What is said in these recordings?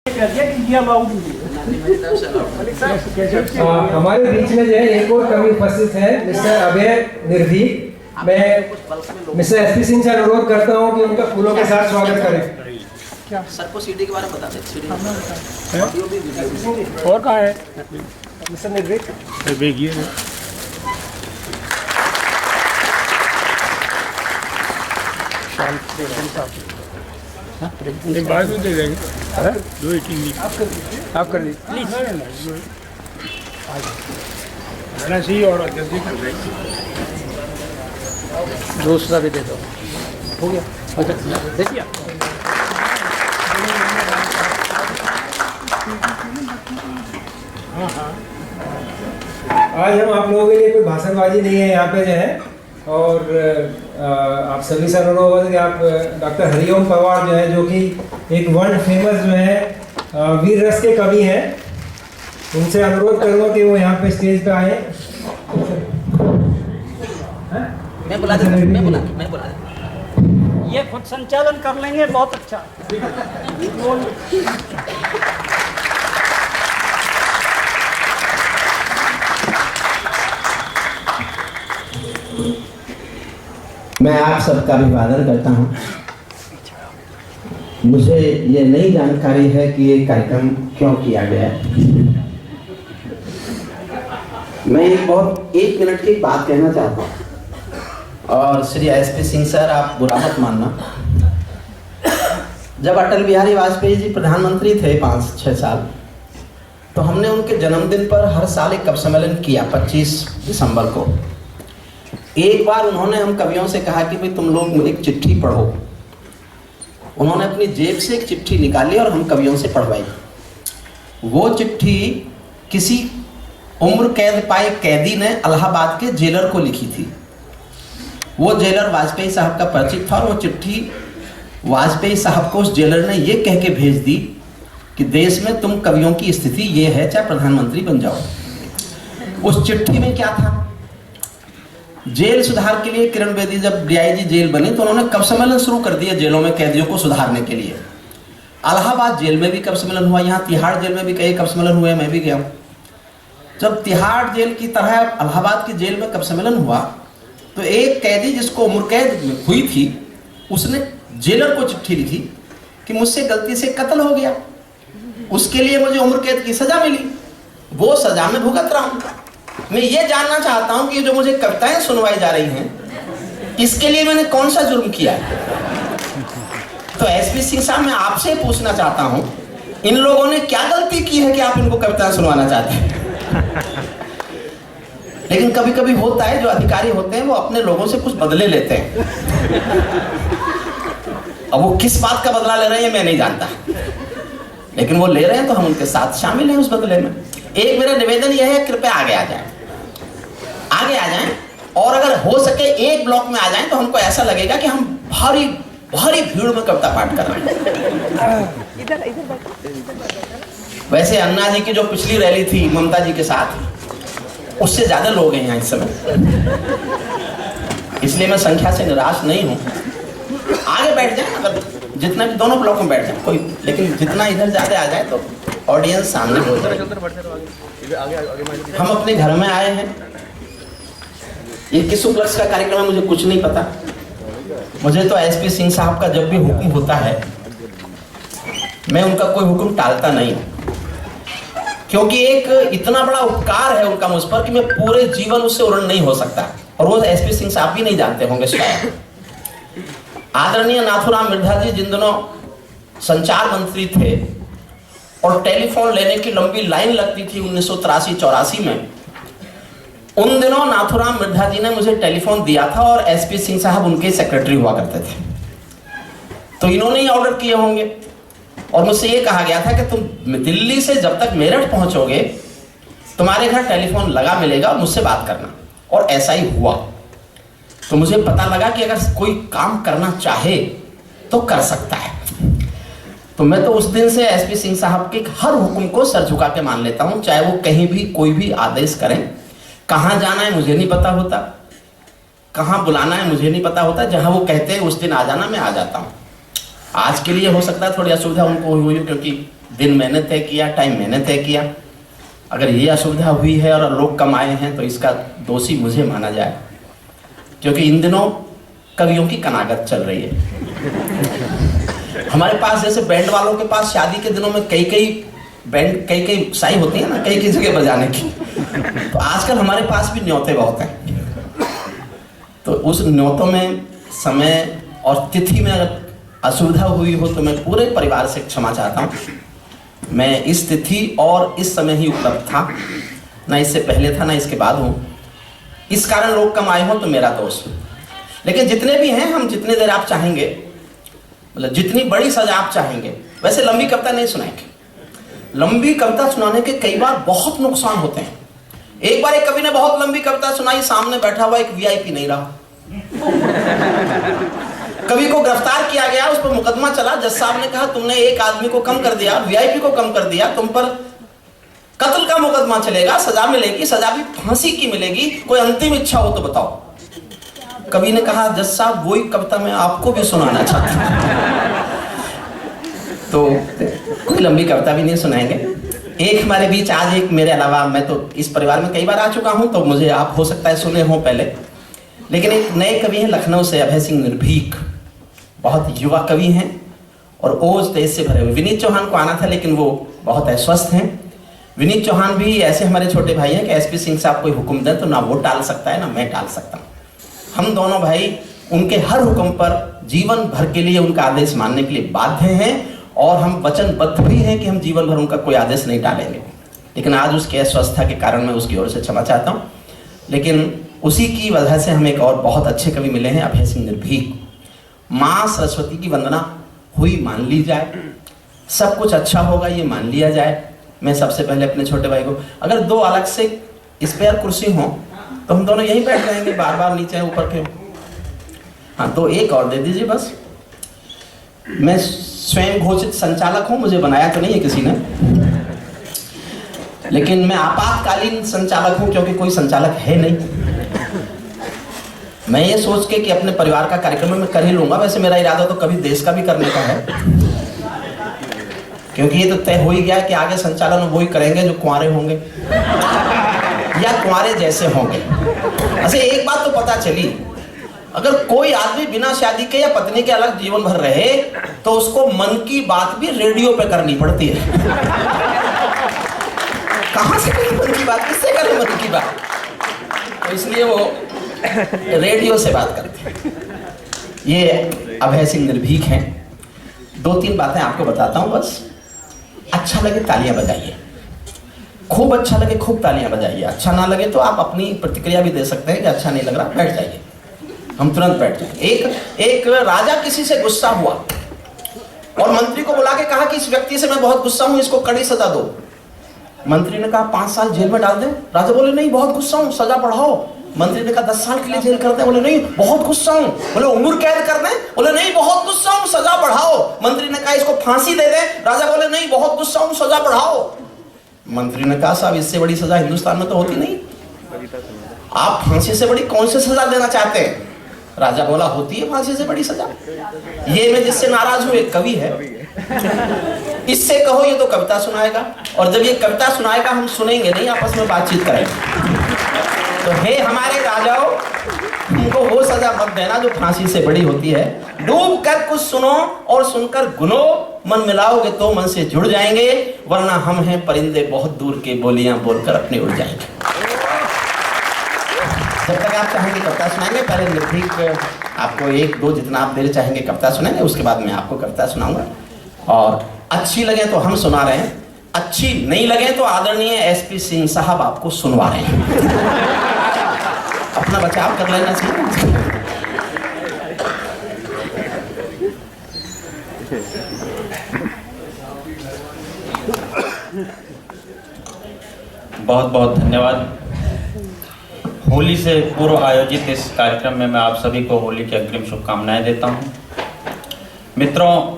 हमारे बीच में जो है एक और कवि उपस्थित है मिस्टर अभय निर्भीक। मैं मिस्टर एसपी सिंह से अनुरोध करता हूं कि उनका फूलों के साथ स्वागत करें। क्या सर को सीडी के बारे में बता दें। और कहाँ है मिस्टर निर्भीक? एक बार भी दे देंगे। दो एक आप कर दीजिए प्लीज। रहना चाहिए और जल्दी कर देंगे। दूसरा भी दे दो। हो गया देखिए। आज हम आप लोगों के लिए कोई भाषणबाजी नहीं है यहाँ पे जो है, और आप सभी से अनुरोध है कि आप डॉक्टर हरिओम पवार जो है, जो कि एक वर्ल्ड फेमस जो है वीर रस के कवि हैं, उनसे अनुरोध करूँगा कि वो यहाँ पे स्टेज पे आए। मैं बुला दूँ। ये खुद संचालन कर लेंगे, बहुत अच्छा। मैं आप सबका अभिवादन करता हूं। मुझे ये नई जानकारी है कि ये कार्यक्रम क्यों किया गया है। मैं एक मिनट की बात कहना चाहता हूं, और श्री एसपी सिंह सर आप बुरा मत मानना। जब अटल बिहारी वाजपेयी जी प्रधानमंत्री थे 5-6 साल, तो हमने उनके जन्मदिन पर हर साल एक कवि सम्मेलन किया 25 दिसंबर को। एक बार उन्होंने हम कवियों से कहा कि भाई तुम लोग एक चिट्ठी पढ़ो। उन्होंने अपनी जेब से एक चिट्ठी निकाली और हम कवियों से पढ़वाई। वो चिट्ठी किसी उम्र कैद पाए कैदी ने इलाहाबाद के जेलर को लिखी थी। वो जेलर वाजपेयी साहब का परिचित था, और वो चिट्ठी वाजपेयी साहब को उस जेलर ने ये कह के भेज दी कि देश में तुम कवियों की स्थिति ये है, चाहे प्रधानमंत्री बन जाओ। उस चिट्ठी में क्या था? जेल सुधार के लिए किरण बेदी जब डीआईजी जेल बनी तो उन्होंने कवि सम्मेलन शुरू कर दिया जेलों में कैदियों को सुधारने के लिए। इलाहाबाद जेल में भी कवि सम्मेलन हुआ, यहाँ तिहाड़ जेल में भी कई कवि सम्मेलन हुए, मैं भी गया हूँ। जब तिहाड़ जेल की तरह इलाहाबाद की जेल में कवि सम्मेलन हुआ तो एक कैदी जिसको उम्र कैद हुई थी, उसने जेलर को चिट्ठी लिखी कि मुझसे गलती से कत्ल हो गया, उसके लिए मुझे उम्र कैद की सजा मिली, वो सजा में भुगत रहा हूँ। मैं ये जानना चाहता हूं कि जो मुझे कविताएं सुनवाई जा रही हैं, इसके लिए मैंने कौन सा जुर्म किया है। तो एसपी सिंह साहब, मैं आपसे पूछना चाहता हूं, इन लोगों ने क्या गलती की है कि आप इनको कविताएं सुनवाना चाहते हैं? लेकिन कभी कभी होता है, जो अधिकारी होते हैं वो अपने लोगों से कुछ बदले लेते हैं। अब वो किस बात का बदला ले रहे हैं मैं नहीं जानता, लेकिन वो ले रहे हैं तो हम उनके साथ शामिल हैं उस बदले में। एक मेरा निवेदन यह है, कृपया आगे आ जाएं, और अगर हो सके एक ब्लॉक में आ जाएं तो हमको ऐसा लगेगा कि हम भारी भारी भीड़ में कविता पाठ कर रहे हैं। वैसे अन्ना जी की जो पिछली रैली थी ममता जी के साथ, उससे ज्यादा लोग हैं यहाँ इस समय, इसलिए मैं संख्या से निराश नहीं हूँ। आगे बैठ जाए, अगर जितना भी दोनों ब्लॉक में बैठ जाए कोई, लेकिन जितना इधर ज्यादा आ जाए तो ऑडियंस सामने हो जाए। हम अपने घर में आए हैं, ये किस उपलक्ष्य का कार्यक्रम है मुझे कुछ नहीं पता। मुझे तो एसपी सिंह साहब का जब भी हुक्म होता है, मैं उनका कोई हुक्म टालता नहीं, क्योंकि एक इतना बड़ा उपकार है उनका मुझ पर कि मैं पूरे जीवन उससे उड़न नहीं हो सकता, और वो एसपी सिंह साहब भी नहीं जानते होंगे शायद। आदरणीय नाथूराम मिर्धा जी जिन दिनों संचार मंत्री थे और टेलीफोन लेने की लंबी लाइन लगती थी 1983-84 में, उन दिनों नाथूराम मिर्धा जी ने मुझे टेलीफोन दिया था, और एसपी सिंह साहब उनके सेक्रेटरी हुआ करते थे। तो इन्होंने ही ऑर्डर किए होंगे, और मुझसे ये कहा गया था कि तुम दिल्ली से जब तक मेरठ पहुंचोगे तुम्हारे घर टेलीफोन लगा मिलेगा, मुझसे बात करना। और ऐसा ही हुआ। तो मुझे पता लगा कि अगर कोई काम करना चाहे तो कर सकता है। तो मैं तो उस दिन से एसपी सिंह साहब के हर हुक्म को सर झुका के मान लेता हूं, चाहे वो कहीं भी कोई भी आदेश करें। कहाँ जाना है मुझे नहीं पता होता, कहाँ बुलाना है मुझे नहीं पता होता, जहाँ वो कहते हैं उस दिन आ जाना, मैं आ जाता हूँ। आज के लिए हो सकता है थोड़ी असुविधा उनको हुई, क्योंकि दिन मैंने तय किया, टाइम मैंने तय किया। अगर ये असुविधा हुई है और लोग कम आए हैं तो इसका दोषी मुझे माना जाए, क्योंकि इन दिनों कवियों की कनागत चल रही है। हमारे पास जैसे बैंड वालों के पास शादी के दिनों में कई बैंड कई साई होती है ना, कई जगह बजाने की, तो आजकल हमारे पास भी न्योते बहुत हैं। तो उस न्योतों में समय और तिथि में अगर असुविधा हुई हो तो मैं पूरे परिवार से क्षमा चाहता हूँ। मैं इस तिथि और इस समय ही उपलब्ध था, ना इससे पहले था ना इसके बाद हूँ। इस कारण लोग कम आए हो तो मेरा दोष। लेकिन जितने भी हैं, हम जितनी देर आप चाहेंगे, मतलब जितनी बड़ी सजा आप चाहेंगे, वैसे लंबी कविता नहीं सुनाएंगे। लंबी कविता सुनाने के कई बार बहुत नुकसान होते हैं। एक बार एक कवि ने बहुत लंबी कविता सुनाई, सामने बैठा हुआ एक वीआईपी नहीं रहा। कवि को गिरफ्तार किया गया, उस पर मुकदमा चला। जज साहब ने कहा तुमने एक आदमी को कम कर दिया, वीआईपी को कम कर दिया, तुम पर कत्ल का मुकदमा चलेगा, सजा मिलेगी, सजा भी फांसी की मिलेगी, कोई अंतिम इच्छा हो तो बताओ। कवि ने कहा जज साहब वही कविता मैं आपको भी सुनाना चाहता हूं। तो कोई लंबी कविता भी नहीं सुनाएंगे। एक हमारे बीच आज एक मेरे अलावा, मैं तो इस परिवार में कई बार आ चुका हूं तो मुझे आप हो सकता है सुने हो पहले, लेकिन एक नए कवि हैं लखनऊ से, अभय सिंह निर्भीक, बहुत युवा कवि हैं और ओज तेज से भरे हुए। विनीत चौहान को आना था लेकिन वो बहुत अस्वस्थ हैं। विनीत चौहान भी ऐसे हमारे छोटे भाई हैं कि एसपी सिंह साहब कोई हुक्म दें तो ना वो टाल सकता है ना मैं टाल सकता हूँ। हम दोनों भाई उनके हर हुक्म पर जीवन भर के लिए उनका आदेश मानने के लिए बाध्य हैं और हम वचनबद्ध भी हैं कि हम जीवन भर उनका कोई आदेश नहीं टालेंगे। लेकिन आज उसकी अस्वस्थता के कारण मैं उसकी ओर से क्षमा चाहता हूँ। लेकिन उसी की वजह से हमें एक और बहुत अच्छे कवि मिले हैं, अभय सिंह निर्भीक। माँ सरस्वती की वंदना हुई मान ली जाए, सब कुछ अच्छा होगा ये मान लिया जाए। मैं सबसे पहले अपने छोटे भाई को, अगर दो अलग से स्पेयर कुर्सी हो तो हम दोनों यहीं बैठ जाएंगे, बार बार नीचे ऊपर के। हाँ तो एक और दे दीजिए बस। मैं स्वयं घोषित संचालक हूं, मुझे बनाया तो नहीं है किसी ने, लेकिन मैं आपातकालीन संचालक हूं क्योंकि कोई संचालक है नहीं। मैं ये सोच के कि अपने परिवार का कार्यक्रम मैं कर ही लूंगा। वैसे मेरा इरादा तो कभी देश का भी करने का है, क्योंकि ये तो तय हो ही गया कि आगे संचालन वही करेंगे जो कुंवारे होंगे या कुंवारे जैसे होंगे। अच्छा एक बात तो पता चली, अगर कोई आदमी बिना शादी के या पत्नी के अलग जीवन भर रहे तो उसको मन की बात भी रेडियो पे करनी पड़ती है। कहां से करें मन की बात, किससे करें मन की बात? तो इसलिए वो रेडियो से बात करते हैं। ये अभय सिंह निर्भीक हैं। दो तीन बातें आपको बताता हूं बस। अच्छा लगे तालियां बजाइए, खूब अच्छा लगे खूब तालियां बजाइए। अच्छा ना लगे तो आप अपनी प्रतिक्रिया भी दे सकते हैं कि अच्छा नहीं लग रहा, बैठ जाइए, हम तुरंत बैठ जाएंगे। एक राजा किसी से गुस्सा हुआ और मंत्री को बुला के कहा कि इस व्यक्ति से मैं बहुत गुस्सा हूं, इसको कड़ी सजा दो। मंत्री ने कहा 5 साल जेल में डाल दें। राजा बोले नहीं बहुत गुस्सा हूं, सजा बढ़ाओ। मंत्री ने कहा 10 साल के लिए जेल कर दें। बोले नहीं बहुत गुस्सा हूं। बोले उम्र कैद कर दें। बोले नहीं बहुत गुस्सा हूं, सजा बढ़ाओ। मंत्री ने कहा इसको फांसी दे दें। राजा बोले नहीं बहुत गुस्सा हूं, सजा बढ़ाओ। मंत्री ने कहा साहब इससे बड़ी सजा हिंदुस्तान में तो होती नहीं, आप फांसी से बड़ी कौन सी सजा देना चाहते हैं? राजा बोला होती है फांसी से बड़ी सजा। ये मैं जिससे नाराज हूं एक कवि है, इससे कहो ये तो कविता सुनाएगा, और जब ये कविता सुनाएगा हम सुनेंगे नहीं, आपस में बातचीत करेंगे। तो हे हमारे राजाओं, उनको वो सजा मत देना जो फांसी से बड़ी होती है। डूब कर कुछ सुनो और सुनकर गुनो, मन मिलाओगे तो मन से जुड़ जाएंगे, वरना हम हैं परिंदे बहुत दूर के, बोलियां बोलकर अपने उड़ जाएंगे। जब तक आप चाहेंगे कविता सुनाएंगे। पहले निर्भीक आपको 1-2 जितना आप देर चाहेंगे कविता सुनाएंगे, उसके बाद मैं आपको कविता सुनाऊंगा। और अच्छी लगे तो हम सुना रहे हैं, अच्छी नहीं लगे तो आदरणीय एसपी सिंह साहब आपको सुनवा रहे हैं। अपना बचाव कर लेना चाहिए। बहुत बहुत धन्यवाद। होली से पूर्व आयोजित इस कार्यक्रम में मैं आप सभी को होली की अग्रिम शुभकामनाएं देता हूं। मित्रों,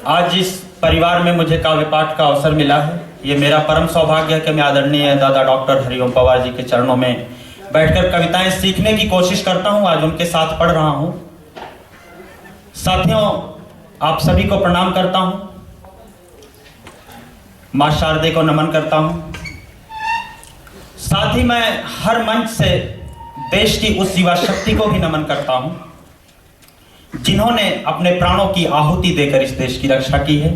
आज इस परिवार में मुझे काव्य पाठ का अवसर मिला है। ये मेरा परम सौभाग्य है कि मैं आदरणीय दादा डॉक्टर हरिओम पवार जी के चरणों में बैठकर कविताएं सीखने की कोशिश करता हूं। आज उनके साथ पढ़ रहा हूं। साथियों, आप सभी को प्रणाम करता हूं। मां शारदे को नमन करता हूं। साथ ही मैं हर मंच से देश की उस युवा शक्ति को भी नमन करता हूं जिन्होंने अपने प्राणों की आहुति देकर इस देश की रक्षा की है।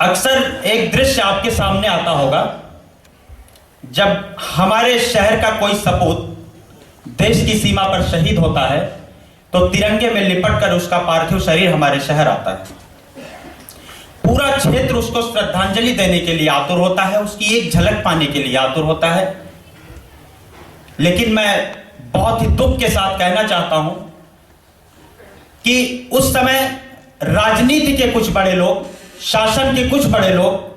अक्सर एक दृश्य आपके सामने आता होगा, जब हमारे शहर का कोई सपूत देश की सीमा पर शहीद होता है तो तिरंगे में लिपट कर उसका पार्थिव शरीर हमारे शहर आता है। पूरा क्षेत्र उसको श्रद्धांजलि देने के लिए आतुर होता है, उसकी एक झलक पाने के लिए आतुर होता है। लेकिन मैं बहुत ही दुख के साथ कहना चाहता हूं कि उस समय राजनीति के कुछ बड़े लोग, शासन के कुछ बड़े लोग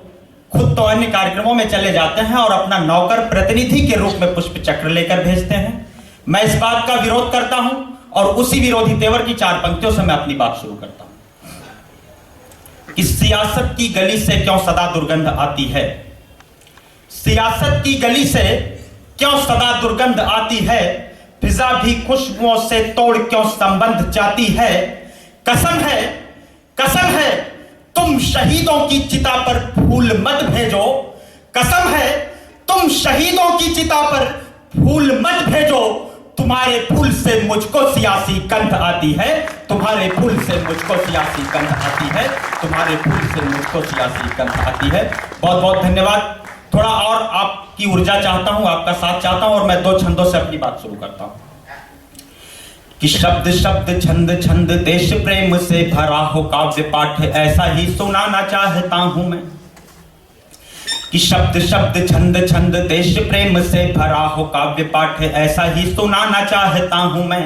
खुद तो अन्य कार्यक्रमों में चले जाते हैं और अपना नौकर प्रतिनिधि के रूप में पुष्प चक्र लेकर भेजते हैं। मैं इस बात का विरोध करता हूं और उसी विरोधी तेवर की 4 पंक्तियों से मैं अपनी बात शुरू करता हूं कि सियासत की गली से क्यों सदा दुर्गंध आती है, सियासत की गली से क्यों सदा दुर्गंध आती है, फिजा भी खुशबुओं से तोड़ क्यों संबंध जाती है। कसम है तुम शहीदों की चिता पर फूल मत भेजो, कसम है तुम शहीदों की चिता पर फूल मत भेजो। तुम्हारे फूल से मुझको सियासी गंध आती है, तुम्हारे फूल से मुझको सियासी गंध आती है, तुम्हारे फूल से मुझको सियासी गंध आती है। बहुत बहुत धन्यवाद। थोड़ा और आपकी ऊर्जा चाहता हूं, आपका साथ चाहता हूं और मैं 2 छंदों से अपनी बात शुरू करता हूं कि शब्द शब्द छंद छंद देश प्रेम से भरा हो काव्य पाठ ऐसा ही सुनाना चाहता हूं मैं। कि शब्द शब्द छंद छंद देश प्रेम से भरा हो काव्य पाठ ऐसा ही सुनाना चाहता हूं मैं।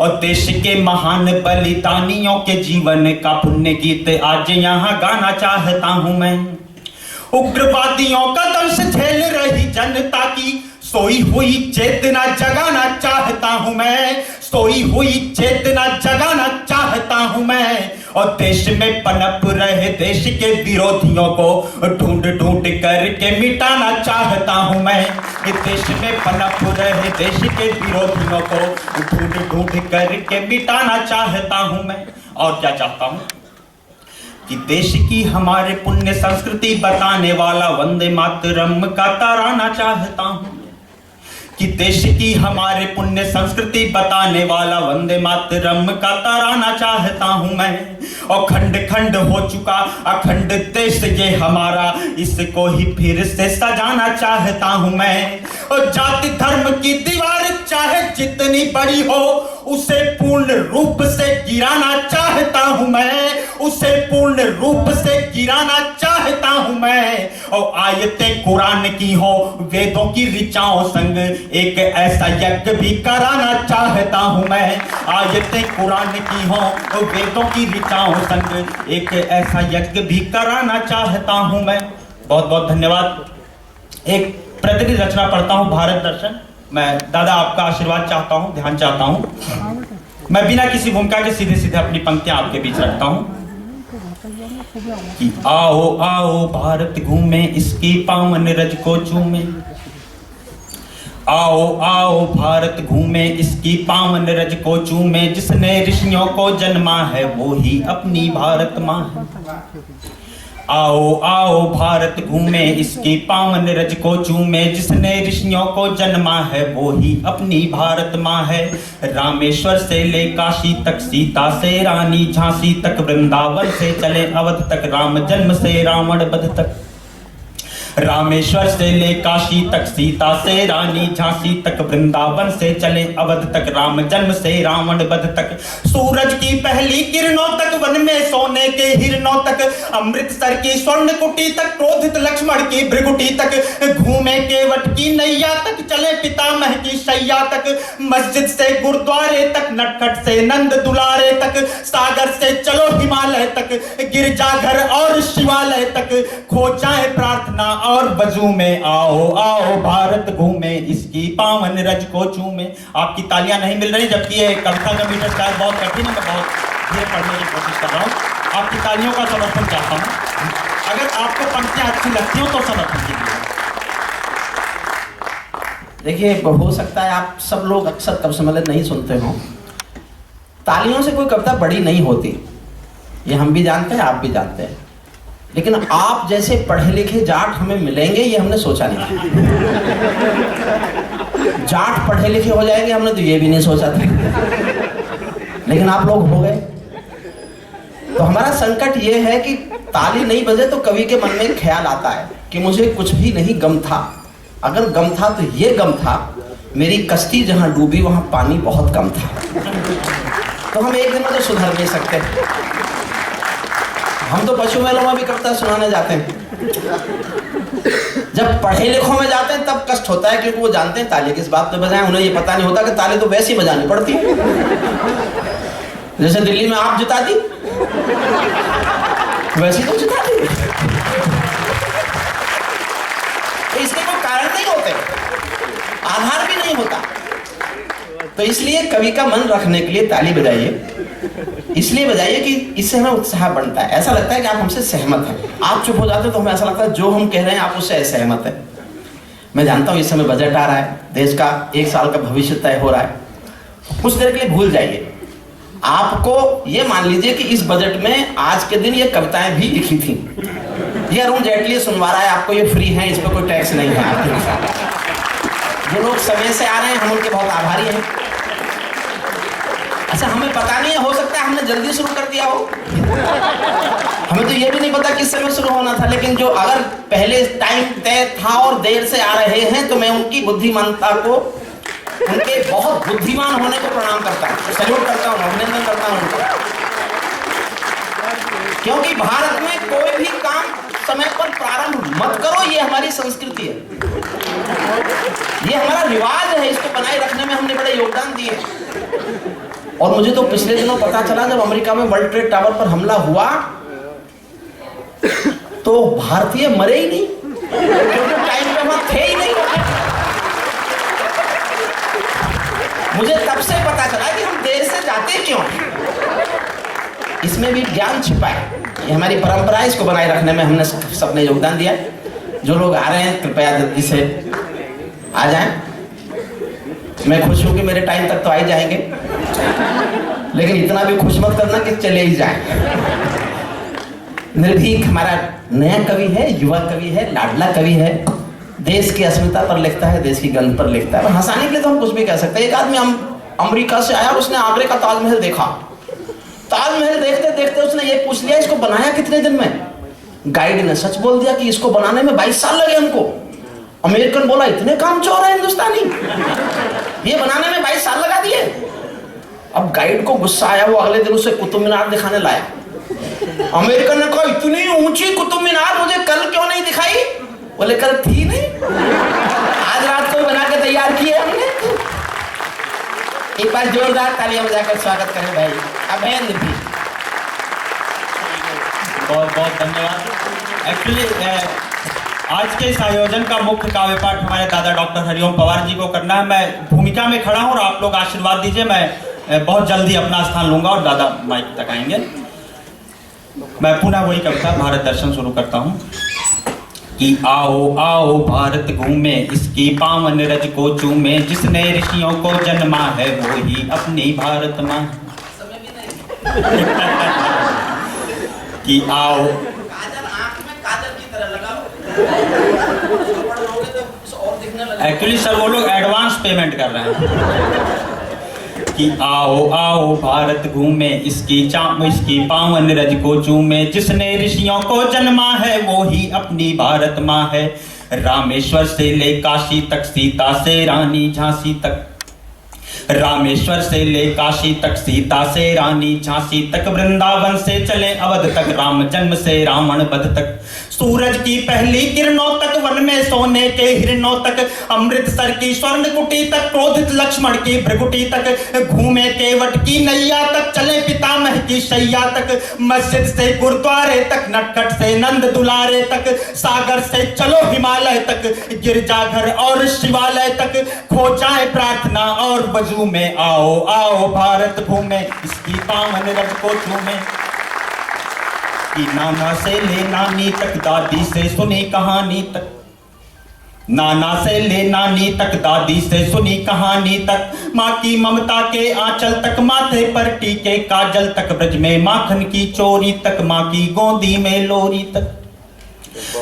और देश के महान बलिदानियों के जीवन का पुण्य गीत आज यहाँ गाना चाहता हूं मैं। उग्रवादियों का दंश झेल रही जनता की सोई हुई चेतना जगाना चाहता हूं मैं, सोई हुई चेतना जगाना चाहता हूं मैं। और देश में पनप रहे देश के विरोधियों को ढूंढ ढूंढ करके मिटाना चाहता हूं मैं। देश में पनप रहे देश के विरोधियों को ढूंढ ढूंढ करके मिटाना चाहता हूं मैं। और क्या चाहता हूं कि देश की हमारे पुण्य संस्कृति बताने वाला वंदे मातरम का तराना चाहता हूं। कि देश की हमारे पुण्य संस्कृति बताने वाला वंदे मातरम का तराना चाहता हूं मैं। और खंड खंड हो चुका अखंड देश ये हमारा, इसको ही फिर से सजाना चाहता हूं मैं। और जाति धर्म की दीवार चाहे जितनी बड़ी हो उसे पूर्ण रूप से गिराना चाहता हूं मैं, उसे पूर्ण रूप से गिराना चाहता हूं मैं। और आयतें कुरान की हो वेदों की ऋचाओं संग एक ऐसा यज्ञ भी कराना चाहता हूं मैं। आयतें कुरान की हो वेदों की ऋचाओं संग एक ऐसा यज्ञ भी कराना चाहता हूं मैं। बहुत बहुत धन्यवाद। एक प्रतिनिधि रचना पढ़ता हूं, भारत दर्शन। मैं दादा आपका आशीर्वाद चाहता हूं, ध्यान चाहता हूं। मैं बिना किसी भूमिका के सीधे सीधे अपनी पंक्तियां आपके बीच रखता हूं कि आओ आओ भारत घूमे इसकी पावन रज को चूमे। आओ आओ भारत घूमे इसकी पावन रज को चूमे। जिसने ऋषियों को जन्मा है वो ही अपनी भारत माँ है। आओ आओ भारत घूमे इसकी पावन रज को चूमे। जिसने ऋषियों को जन्मा है वो ही अपनी भारत माँ है। रामेश्वर से ले काशी तक, सीता से रानी झांसी तक, वृंदावन से चले अवध तक, राम जन्म से रावण वध तक। रामेश्वर से ले काशी तक, सीता से रानी झांसी तक, वृंदावन से चले अवध तक, राम जन्म से रावण वध तक। सूरज की पहली किरणों तक, वन में सोने के हिरणों तक, अमृतसर की स्वर्ण कुटी तक, क्रोधित लक्ष्मण की भृगुटी तक, घूमे केवट की नैया तक, चले पितामह की शैया तक, मस्जिद से गुरुद्वारे तक, नटखट से नंद दुलारे तक, सागर से चलो हिमालय तक, गिरजाघर और शिवालय तक, खो जाए प्रार्थना और वजू में। आओ आओ भारत घूमे इसकी पावन रज को चूमे। आपकी तालियां नहीं मिल रही, जबकि ये कविता का मीटर शायद बहुत कठिन है, मैं बहुत धीरे पढ़ने की कोशिश कर रहा हूँ। आपकी तालियों का समर्थन चाहता हूँ। अगर आपको पंक्तियां अच्छी लगती हो तो समर्थन कीजिए। देखिए, हो सकता है आप सब लोग अक्सर कवि सम्मेलन नहीं सुनते हो। तालियों से कोई कविता बड़ी नहीं होती, ये हम भी जानते हैं, आप भी जानते हैं। लेकिन आप जैसे पढ़े लिखे जाट हमें मिलेंगे ये हमने सोचा नहीं था। जाट पढ़े लिखे हो जाएंगे हमने तो ये भी नहीं सोचा था, लेकिन आप लोग हो गए। तो हमारा संकट ये है कि ताली नहीं बजे तो कवि के मन में एक ख्याल आता है कि मुझे कुछ भी नहीं गम था। अगर गम था तो ये गम था, मेरी कश्ती जहां डूबी वहां पानी बहुत कम था। तो हम एक दिन में तो सुधर नहीं सकते। हम तो पशु मेलों में भी कविता सुनाने जाते हैं। जब पढ़े लिखों में जाते हैं तब कष्ट होता है, क्योंकि वो जानते हैं ताली किस बात पे बजाएं। उन्हें ये पता नहीं होता कि ताली तो वैसे ही बजानी पड़ती है, जैसे दिल्ली में आप जिता दी वैसे तो जिता दी। तो इसके कोई कारण नहीं होते, आधार भी नहीं होता। तो इसलिए कवि का मन रखने के लिए ताली बजाइए। इसलिए बजाइए कि इससे हमें उत्साह बनता है। ऐसा लगता है कि आप हमसे सहमत हैं। आप चुप हो जाते तो हमें ऐसा लगता है जो हम कह रहे हैं आप उससे असहमत हैं। मैं जानता हूं इस समय बजट आ रहा है, देश का 1 साल का भविष्य तय हो रहा है। कुछ देर के लिए भूल जाइए। आपको ये मान लीजिए कि इस बजट में आज के दिन ये कविताएं भी लिखी थी। ये अरुण जेटली सुनवा रहा है आपको, ये फ्री है, इस पर कोई टैक्स नहीं है आपके। जो लोग समय से आ रहे हैं हम उनके बहुत आभारी हैं। अच्छा, हमें पता नहीं है, हो सकता है हमने जल्दी शुरू कर दिया हो। हमें तो ये भी नहीं पता किस समय शुरू होना था। लेकिन जो अगर पहले टाइम तय था और देर से आ रहे हैं तो मैं उनकी बुद्धिमानता को, उनके बहुत बुद्धिमान होने को प्रणाम करता हूँ, सैल्यूट करता हूँ, अभिनंदन करता हूँ उनको। क्योंकि भारत में कोई भी काम समय पर प्रारंभ मत करो, ये हमारी संस्कृति है, ये हमारा रिवाज है। इसको बनाए रखने में हमने बड़े योगदान दिए। और मुझे तो पिछले दिनों पता चला जब अमेरिका में वर्ल्ड ट्रेड टावर पर हमला हुआ तो भारतीय मरे ही नहीं, टाइम पे वहां थे ही नहीं। मुझे तब से पता चला कि हम देर से जाते क्यों। इसमें भी ज्ञान छिपा है, ये हमारी परंपरा है, इसको बनाए रखने में हमने सबने योगदान दिया है। जो लोग आ रहे हैं कृपया जल्दी से आ जाएं। मैं खुश हूं कि मेरे टाइम तक तो आ ही जाएंगे, लेकिन इतना भी खुश मत करना कि चले ही जाएं। निर्भीक हमारा नया कवि है, युवा कवि है, लाडला कवि है, देश की अस्मिता पर लिखता है, देश की गंध पर लिखता है। हंसाने के लिए तो हम कुछ भी कह सकते हैं। एक आदमी अमेरिका से आया, उसने आगरे का ताजमहल देखा। ताजमहल देखते देखते उसने ये पूछ लिया इसको बनाया कितने दिन में। गाइड ने सच बोल दिया कि इसको बनाने में 22 साल लगे हमको। अमेरिकन बोला इतने कामचोर है हिंदुस्तानी, ये बनाने में 22 साल लगा दिए। अब गाइड को गुस्सा आया, वो अगले दिन उसे कुतुब मीनार दिखाने लाया। अमेरिकन ने कहा इतनी ऊंची कुतुब मीनार मुझे कल क्यों नहीं दिखाई। बोले कल थी नहीं, आज रात को बना के तैयार किए हमने। एक बार जोरदार तालियां बजाकर स्वागत करें भाई अभेंद्र भी। बहुत बहुत धन्यवाद। एक्चुअली आज के इस आयोजन का मुख्य काव्य पाठ हमारे दादा डॉक्टर हरिओम पवार जी को करना है। मैं भूमिका में खड़ा हूं और आप लोग आशीर्वाद दीजिए। मैं बहुत जल्दी अपना स्थान लूंगा और दादा माइक तक आएंगे। मैं पुनः वही कविता भारत दर्शन शुरू करता हूं कि आओ आओ भारत घूमे, इसकी पावन रज को चूमे, जिसने ऋषियों को जन्मा है वो ही अपनी भारत माँ। कि आओ एक्चुअली सर वो लोग एडवांस पेमेंट कर रहे हैं। कि आओ आओ भारत घूमे, इसकी पावन रज को चूमे, जिसने ऋषियों को जन्मा है वो ही अपनी भारत माँ है। रामेश्वर से ले काशी तक, सीता से रानी झांसी तक, रामेश्वर से ले काशी तक, सीता से रानी झांसी तक, वृंदावन से चले अवध तक, राम जन्म से रावण वध तक, सूरज की पहली किरणों तक, वन में सोने के हिरणों तक, अमृतसर की स्वर्ण कुटी तक, क्रोधित लक्ष्मण की भ्रगुटी तक, घूमे केवट की नैया तक, चले पितामह की शैया तक, मस्जिद से गुरुद्वारे तक, नटखट से नंद दुलारे तक, सागर से चलो हिमालय तक, गिरजाघर और शिवालय तक, खो जाए प्रार्थना और वजू में, आओ आओ भारत घूमे, इसकी पावन रज को चूमे। कि नाना से ले नानी तक, दादी से सुनी कहानी तक, नाना से ले नानी तक, दादी से सुनी कहानी तक, माँ की ममता के आंचल तक, माथे पर टीके काजल तक, ब्रज में माखन की चोरी तक, माँ की गोदी में लोरी तक,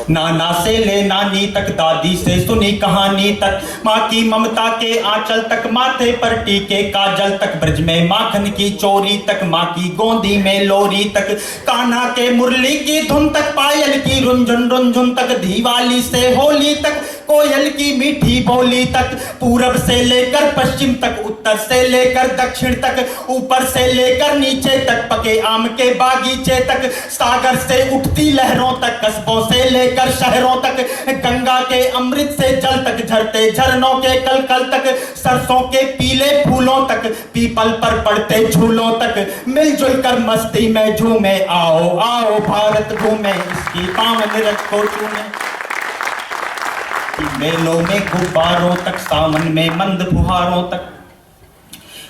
नाना से ले नानी तक, दादी से सुनी कहानी तक, माँ की ममता के आंचल तक, माथे पर टीके काजल तक, ब्रज में माखन की चोरी तक, माँ की गोदी में लोरी तक, कान्हा के मुरली की धुन तक, पायल की रुंझुन रुंझुन तक, दिवाली से होली तक, कोयल की मीठी बोली तक, पूरब से लेकर पश्चिम तक, उत्तर से लेकर दक्षिण तक, ऊपर से लेकर नीचे तक, पके आम के बागीचे तक, सागर से उठती लहरों तक, कस्बों से लेकर शहरों तक, गंगा के अमृत से जल तक, झरते झरनों के कल कल तक, सरसों के पीले फूलों तक, पीपल पर पड़ते झूलों तक, मिलजुल कर मस्ती में झूमे, आओ आओ भारत घूमे, इसकी पावन रज को चूमे। मेलों में गुब्बारों तक, सावन में मंद फुहारों तक,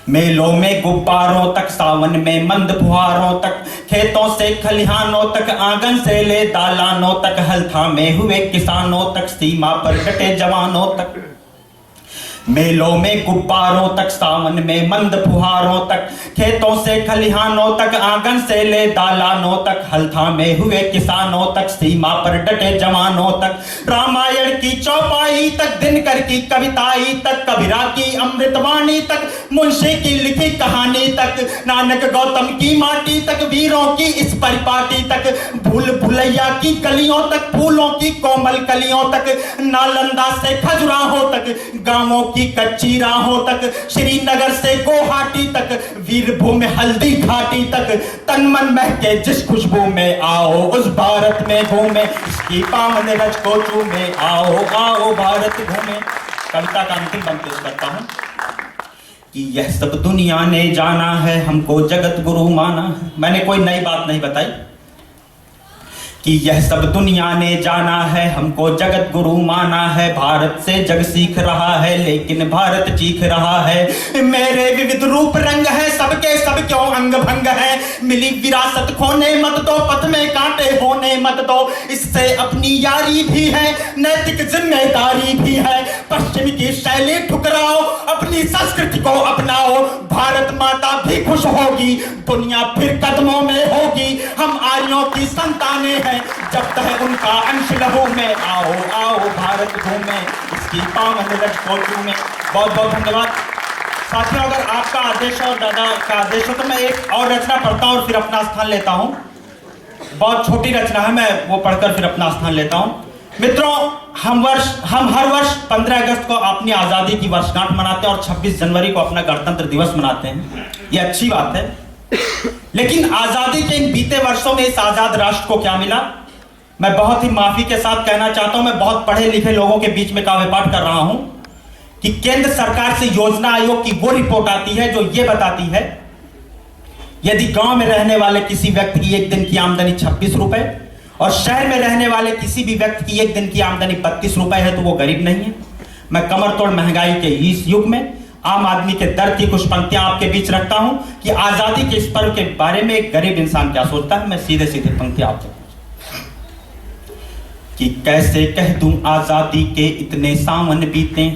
मेलों में गुब्बारों तक, सावन में मंद फुहारों तक, खेतों से खलिहानों तक, आंगन से ले दालानों तक, हल थामे हुए किसानों तक, सीमा पर डटे जवानों तक। मेलों में गुब्बारों तक, सावन में मंद फुहारों तक, खेतों से खलिहानों तक, आंगन से ले दालानों तक, हल थामे हुए किसानों तक, सीमा पर डटे जवानों तक, रामायण की चौपाई तक, दिनकर की कविताई तक, कबीरा की अमृतवाणी तक, मुंशी की लिखी कहानी तक, नानक गौतम की माटी तक, वीरों की इस परिपाटी तक, भूल भुलैया की गलियों तक, फूलों की कोमल कलियों तक, नालंदा से खजुराहों तक, गांवों की कच्ची राहों तक, श्रीनगर से गुवाहाटी तक, वीरभूमि हल्दी घाटी तक, तन मन महके जिस खुशबू में, आओ उस भारत में घूमे, इसकी पावन रज को चूमे, आओ आओ भारत घूमे। कविता का अंतिम बंद पेश करता हूं कि यह सब दुनिया ने जाना है, हमको जगत गुरु माना है। मैंने कोई नई बात नहीं बताई कि यह सब दुनिया ने जाना है, हमको जगत गुरु माना है, भारत से जग सीख रहा है, लेकिन भारत चीख रहा है। मेरे विविध रूप रंग है, सबके सब क्यों अंग भंग है, मिली विरासत खोने मत दो, पथ में कांटे होने मत दो, इससे अपनी यारी भी है, नैतिक जिम्मेदारी भी है। पश्चिम की शैली ठुकराओ, अपनी संस्कृति को अपनाओ, भारत माता भी खुश होगी, दुनिया फिर कदमों में होगी। हम आर्यों की संतानें हैं, जब तक उनका अंश लहू में, आओ आओ भारत घूमे, इसकी पावन रज को चूमे। बहुत बहुत धन्यवाद साथियों। अगर आपका आदेश और दादा का आदेश हो तो मैं एक और रचना पढ़ता हूं और फिर अपना स्थान लेता हूं। बहुत छोटी रचना है, मैं वो पढ़कर फिर अपना स्थान लेता हूं। मित्रों, हम हर वर्ष 15 अगस्त को अपनी आजादी की वर्षगांठ मनाते हैं और 26 जनवरी को अपना गणतंत्र दिवस मनाते हैं। ये अच्छी बात है, लेकिन आजादी के इन बीते वर्षों में इस आजाद राष्ट्र को क्या मिला? मैं बहुत ही माफी के साथ कहना चाहता हूं, मैं बहुत पढ़े लिखे लोगों के बीच में काव्य पाठ कर रहा हूं कि केंद्र सरकार से योजना आयोग की वो रिपोर्ट आती है जो ये बताती है यदि गांव में रहने वाले किसी व्यक्ति की एक दिन की आमदनी 26 रुपए और शहर में रहने वाले किसी भी व्यक्ति की एक दिन की आमदनी 32 रुपए है तो वो गरीब नहीं है। मैं कमर तोड़ महंगाई के इस युग में आम आदमी के दर्द की कुछ पंक्तियां आपके बीच रखता हूं कि आजादी के इस पर्व के बारे में एक गरीब इंसान क्या सोचता है। मैं सीधे सीधे पंक्तियां आपसे कि कैसे कह दूं आजादी के इतने सावन बीते,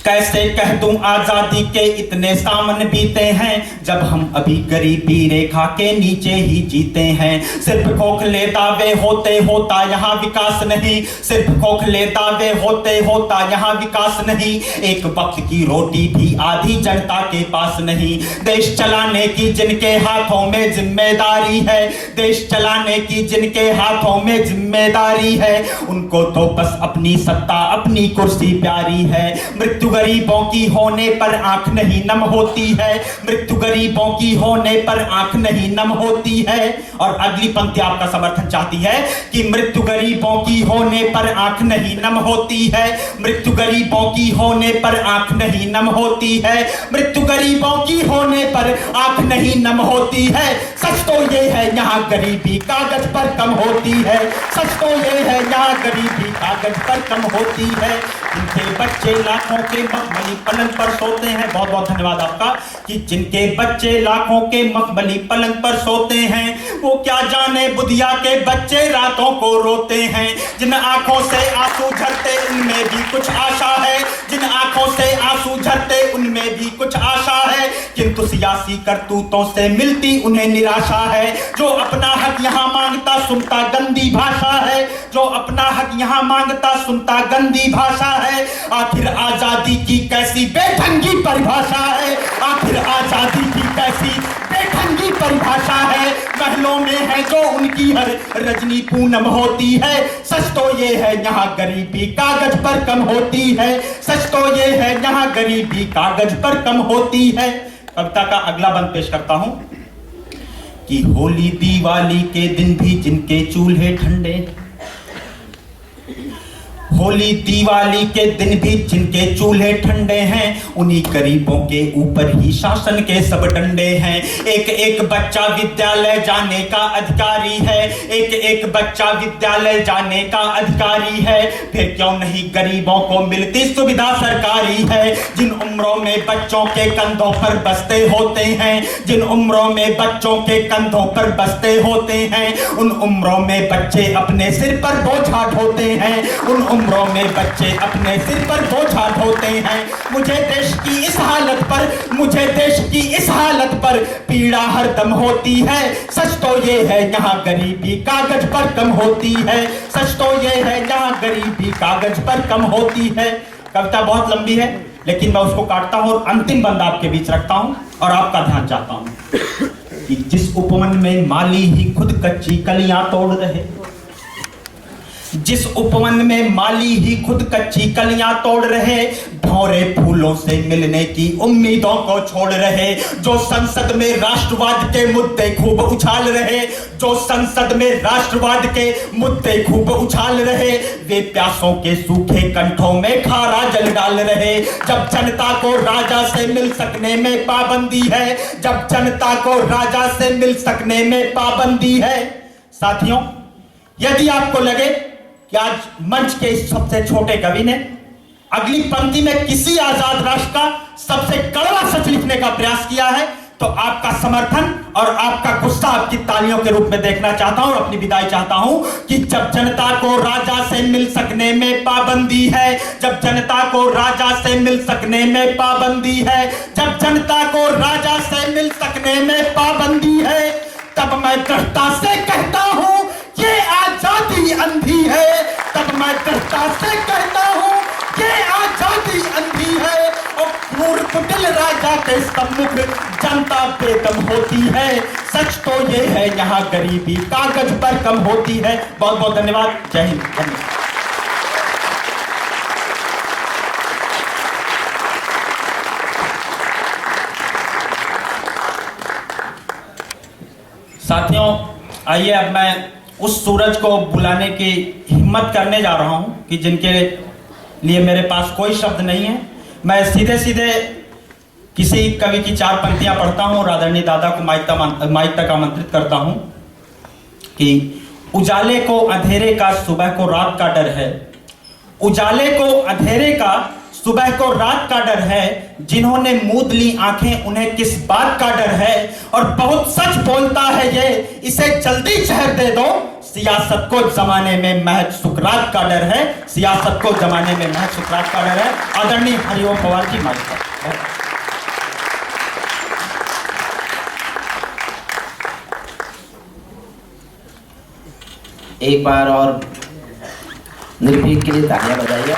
कैसे कह दूं आजादी के इतने सावन बीते हैं, जब हम अभी गरीबी रेखा के नीचे ही जीते हैं। सिर्फ खोखले दावे होते होता यहाँ विकास नहीं, सिर्फ खोखले दावे होते होता यहाँ विकास नहीं, एक वक्त की रोटी भी आधी जनता के पास नहीं। देश चलाने की जिनके हाथों में जिम्मेदारी है, देश चलाने की जिनके हाथों में जिम्मेदारी है, उनको तो बस अपनी सत्ता अपनी कुर्सी प्यारी है। मृत्यु गरीबों की होने पर आंख नहीं नम होती है, मृत्यु गरीबों की होने पर आंख नहीं नम होती है। और अगली पंक्ति आपका समर्थन चाहती है कि मृत्यु गरीबों की होने पर आंख नहीं नम होती है, मृत्यु गरीबों की होने पर आंख नहीं नम होती है, मृत्यु गरीबों की होने पर आंख नहीं नम होती है। सच तो ये है यहाँ गरीबी कागज पर कम होती है, सच तो ये है यहाँ गरीबी कागज पर कम होती है। इनके बच्चे लाखों के मखमली पलंग पर सोते हैं, बहुत बहुत धन्यवाद आपका, कि जिनके बच्चे लाखों के मखमली पलंग पर सोते हैं, वो क्या जाने बुधिया के बच्चे रातों को रोते हैं। जिन आंखों से आंसू झरते उनमें भी कुछ आशा है, जिन आंखों से आंसू झरते उनमें भी कुछ आशा है, किंतु सियासी करतूतों से मिलती उन्हें निराशा है। जो अपना हक यहाँ मांगता सुनता गंदी भाषा है, जो अपना हक यहाँ मांगता सुनता गंदी भाषा है। आखिर आजादी की कैसी बेढंगी परिभाषा है, आखिर आजादी की कैसी बेढंगी परिभाषा है। महलों में है जो उनकी हर रजनी पूनम होती है। सच तो ये है यहाँ गरीबी कागज पर कम होती है, सच तो ये है यहाँ गरीबी कागज पर कम होती है। कविता का अगला बंद पेश करता हूं कि होली दिवाली के दिन भी जिनके चूल्हे ठंडे, होली दिवाली के दिन भी जिनके चूल्हे ठंडे हैं, उन्हीं गरीबों के ऊपर ही शासन के सब डंडे हैं। एक एक बच्चा विद्यालय जाने का अधिकारी है, एक एक बच्चा विद्यालय जाने का अधिकारी है। फिर क्यों नहीं गरीबों को मिलती सुविधा सरकारी है। जिन उम्रों में बच्चों के कंधों पर बस्ते होते हैं, जिन उम्रों में बच्चों के कंधों पर बस्ते होते हैं, उन उम्रों में बच्चे अपने सिर पर बोझा ढोते हैं, उन उम्रों में बच्चे अपने सिर पर बोझा ढोते हैं। मुझे देश की इस हालत पर, मुझे देश की इस हालत पर पीड़ा हरदम होती है। सच तो ये है यहाँ गरीबी कागज पर कम होती है, सच तो ये है यहाँ गरीबी कागज पर कम होती है। कविता बहुत लंबी है लेकिन मैं उसको काटता हूं और अंतिम बंद आपके बीच रखता हूं और आपका ध्यान चाहता हूं कि जिस उपवन में माली ही खुद कच्ची कलियां तोड़ रहे, जिस उपवन में माली ही खुद कच्ची कलियां तोड़ रहे, भौरे फूलों से मिलने की उम्मीदों को छोड़ रहे, जो संसद में राष्ट्रवाद के मुद्दे खूब उछाल रहे, जो संसद में राष्ट्रवाद के मुद्दे खूब उछाल रहे, वे प्यासों के सूखे कंठों में खारा जल डाल रहे। जब जनता को राजा से मिल सकने में पाबंदी है, जब जनता को राजा से मिल सकने में पाबंदी है। साथियों, यदि आपको लगे कि आज मंच के इस सबसे छोटे कवि ने अगली पंक्ति में किसी आजाद राष्ट्र का सबसे कड़वा सच लिखने का प्रयास किया है, तो आपका समर्थन और आपका गुस्सा आपकी तालियों के रूप में देखना चाहता हूं और अपनी विदाई चाहता हूं कि जब जनता को राजा से मिल सकने में पाबंदी है, जब जनता को राजा से मिल सकने में पाबंदी है, जब जनता को राजा से मिल सकने में पाबंदी है, तब मैं दृढ़ता से कहता हूं ये आजादी अंधी है, तब मैं दृढ़ता से कहता हूं ये आजादी अंधी है। और क्रूर कुटिल राजा के सम्मुख जनता बेदम होती है। सच तो ये है यहाँ गरीबी कागज पर कम होती है। बहुत बहुत धन्यवाद। जय हिंद। धन्यवाद। साथियों, आइए अब मैं उस सूरज को बुलाने की हिम्मत करने जा रहा हूं कि जिनके लिए मेरे पास कोई शब्द नहीं है। मैं सीधे सीधे किसी कवि की चार पंक्तियां पढ़ता हूं और आदरणीय दादा को माइक तक आमंत्रित करता हूं कि उजाले को अंधेरे का सुबह को रात का डर है, उजाले को अंधेरे का सुबह को रात का डर है, जिन्होंने मूंद ली आंखें उन्हें किस बात का डर है। और बहुत सच बोलता है ये, इसे जल्दी शहर दे दो, सियासत को जमाने में महज सुकरात का डर है, सियासत को जमाने में महज सुकरात का डर है। आदरणीय हरिओम पवार जी माइक पर। एक बार और निर्भीक के लिए तालियां बजाइए।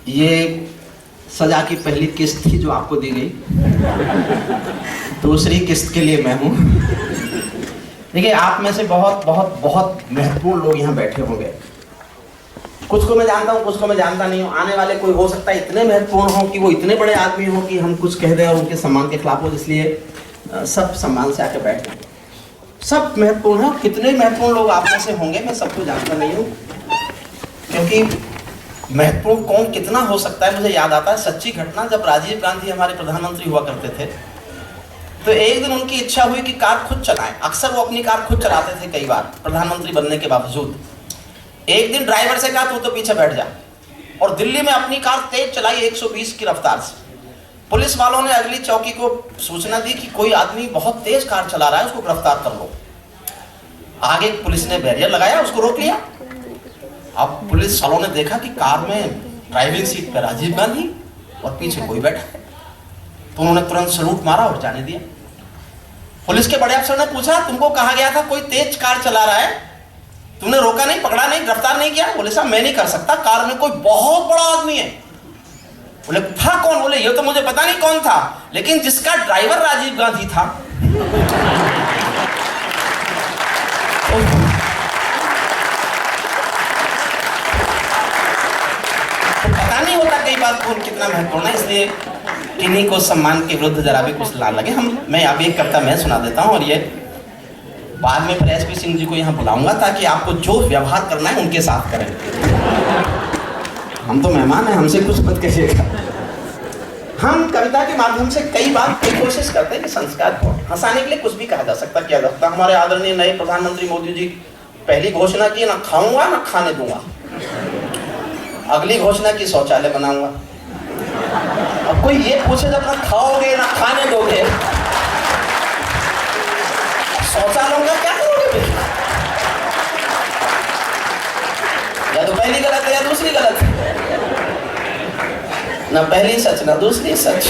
ये सजा की पहली किस्त थी जो आपको दी गई, दूसरी किस्त के लिए मैं हूं। देखिए, आप में से बहुत बहुत बहुत महत्वपूर्ण लोग यहाँ बैठे होंगे। कुछ को मैं जानता हूँ, कुछ को मैं जानता नहीं हूँ। आने वाले कोई हो सकता है इतने महत्वपूर्ण हो कि वो इतने बड़े आदमी हो कि हम कुछ कह दें और उनके सम्मान के खिलाफ हो, इसलिए सब सम्मान से आके बैठ गए। सब महत्वपूर्ण है। कितने महत्वपूर्ण लोग आप में से होंगे मैं सबको जानता नहीं हूँ, क्योंकि महत्वपूर्ण कौन कितना हो सकता है। मुझे याद आता है सच्ची घटना, जब राजीव गांधी हमारे प्रधानमंत्री हुआ करते थे तो एक दिन उनकी इच्छा हुई कि कार खुद चलाएं। अक्सर वो अपनी कार खुद चलाते थे, कई बार प्रधानमंत्री बनने के बावजूद। एक दिन ड्राइवर से कहा तू तो पीछे बैठ जा, और दिल्ली में अपनी कार तेज चलाई 120 की रफ्तार से। पुलिस वालों ने अगली चौकी को सूचना दी कि कोई आदमी बहुत तेज कार चला रहा है, उसको गिरफ्तार कर लो। आगे पुलिस ने बैरियर लगाया, उसको रोक लिया। अब पुलिस वालों ने देखा कि कार में ड्राइविंग सीट पर राजीव गांधी और पीछे कोई बैठा है, तो उन्होंने तुरंत सलूट मारा और जाने दिया। पुलिस के बड़े अफसर ने पूछा, तुमको कहा गया था कोई तेज कार चला रहा है, तुमने रोका नहीं, पकड़ा नहीं, गिरफ्तार नहीं किया? बोले साहब मैं नहीं कर सकता, कार में कोई बहुत बड़ा आदमी है। बोले था कौन? बोले ये तो मुझे पता नहीं कौन था, लेकिन जिसका ड्राइवर राजीव गांधी था। तो पता नहीं होता कई बार कौन कितना महत्वपूर्ण है, इसलिए किन्हीं को सम्मान के विरुद्ध जरा भी कुछ ना लगे। मैं अभी एक कविता मैं सुना देता हूँ और ये बाद में फिर एसपी सिंह जी को यहाँ बुलाऊंगा ताकि आपको जो व्यवहार करना है उनके साथ करें। हम तो मेहमान हैं, हमसे कुछ मत कहिएगा। हम कविता के माध्यम से कई बार कोशिश करते हैं कि संस्कार को हंसाने के लिए कुछ भी कहा जा सकता, किया जा सकता। हमारे आदरणीय नए प्रधानमंत्री मोदी जी पहली घोषणा की, ना खाऊंगा ना खाने दूंगा। अगली घोषणा की, शौचालय बनाऊंगा। अब कोई ये पूछे जब ना खाओगे ना खाने दोगे, शौचालयों का क्या करोगे? या तो पहली गलत है या दूसरी गलत है, ना पहली सच ना दूसरी सच।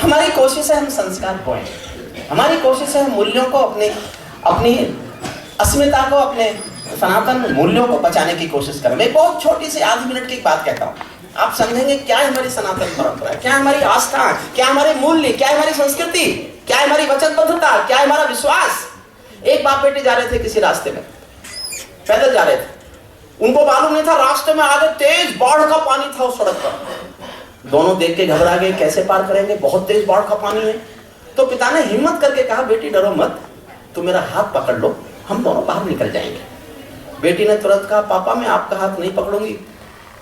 हमारी कोशिश है हम संस्कार बोएं, हमारी कोशिश है मूल्यों को अपनी अस्मिता को, अपने सनातन मूल्यों को बचाने की कोशिश करें। मैं बहुत छोटी सी आधी मिनट की एक बात कहता हूँ, आप समझेंगे क्या है हमारी सनातन परंपरा, क्या है हमारी आस्था, क्या हमारे मूल्य, क्या है हमारी संस्कृति, क्या है हमारी वचनबद्धता, क्या है हमारा विश्वास। एक बाप बेटी जा रहे थे किसी रास्ते में, पैदल जा रहे थे, उनको मालूम नहीं था रास्ते में आगे तेज बाढ़ का पानी था उस सड़क पर। दोनों देख के घबरा गए, कैसे पार करेंगे, बहुत तेज बाढ़ का पानी है। तो पिता ने हिम्मत करके कहा, बेटी डरो मत, तुम मेरा हाथ पकड़ लो, हम दोनों बाहर निकल जाएंगे। बेटी ने तुरंत कहा, पापा मैं आपका हाथ नहीं पकड़ूंगी,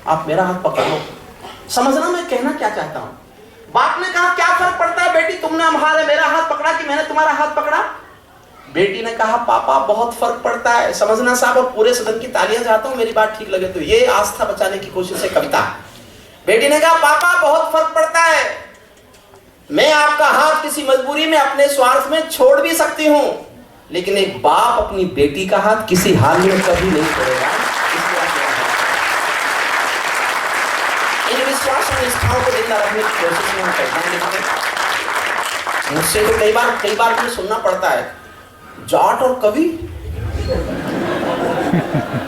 आप मेरा हाथ पकड़ लो। समझना मैं कहना क्या चाहता हूं। बाप ने कहा क्या फर्क पड़ता है बेटी, तुमने हमारे मेरा हाथ पकड़ा कि मैंने तुम्हारा हाथ पकड़ा? बेटी ने कहा पापा बहुत फर्क पड़ता है। समझना साहब, और पूरे सदन की तालियां चाहता हूं, मेरी बात ठीक लगे तो। ये आस्था बचाने की कोशिश है कविता। बेटी ने कहा पापा बहुत फर्क पड़ता है, मैं आपका हाथ किसी मजबूरी में अपने स्वार्थ में छोड़ भी सकती हूं, लेकिन एक बाप अपनी बेटी का हाथ किसी हाल में कभी नहीं छोड़ेगा। इन विश्वास और निष्ठाओं को जिंदा रखने की कोशिश में हम करते हैं। मुझसे तो कई बार मुझे सुनना पड़ता है, जाट और कवि।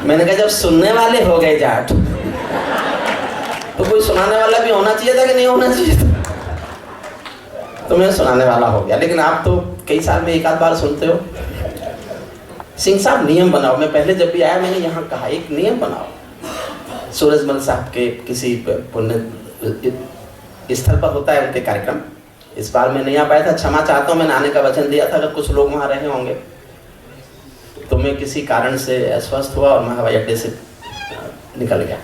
मैंने कहा जब सुनने वाले हो गए जाट, तो कोई सुनाने वाला भी होना चाहिए था कि नहीं होना चाहिए था? तो मैं सुनाने वाला हो गया, लेकिन आप तो कई साल में एक आध बार सुनते हो। सिंह साहब नियम बनाओ, मैं पहले जब भी आया मैंने यहाँ कहा एक नियम बनाओ। सूरजमल साहब के किसी पुण्य स्थल पर होता है उनके कार्यक्रम, इस बार मैं नहीं आ पाया था, क्षमा चाहता हूँ। मैंने आने का वचन दिया था, अगर कुछ लोग वहाँ रहे होंगे। तो मैं किसी कारण से अस्वस्थ हुआ और मैं हवाई अड्डे से निकल गया।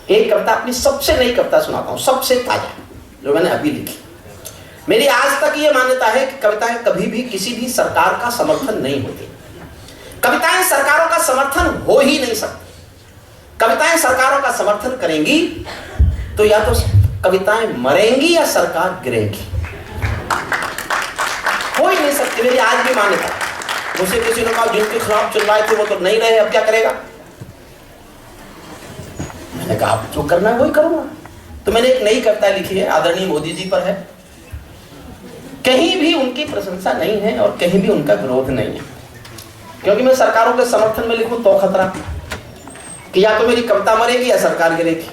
एक कविता, अपनी सबसे नई कविता सुनाता हूँ, सबसे ताजा, जो मैंने अभी लिखी। मेरी आज तक ये मान्यता है कि कविताएं कभी भी किसी भी सरकार का समर्थन नहीं होती। कविताएं सरकारों का समर्थन हो ही नहीं सकती। कविताएं सरकारों का समर्थन करेंगी तो या तो कविताएं मरेंगी या सरकार गिरेगी, हो ही नहीं सकती। मेरी आज भी मान्यता। मुझसे किसी ने कहा जिनके खिलाफ चिल्लाए थे वो तो नहीं रहे, अब क्या करेगा? मैंने कहा आप जो करना है वही करूंगा। तो मैंने एक नई कविता लिखी है, आदरणीय मोदी जी पर है। कहीं भी उनकी प्रशंसा नहीं है और कहीं भी उनका विरोध नहीं है, क्योंकि मैं सरकारों के समर्थन में लिखूं तो खतरा कि या तो मेरी कविता मरेगी या सरकार गिरेगी।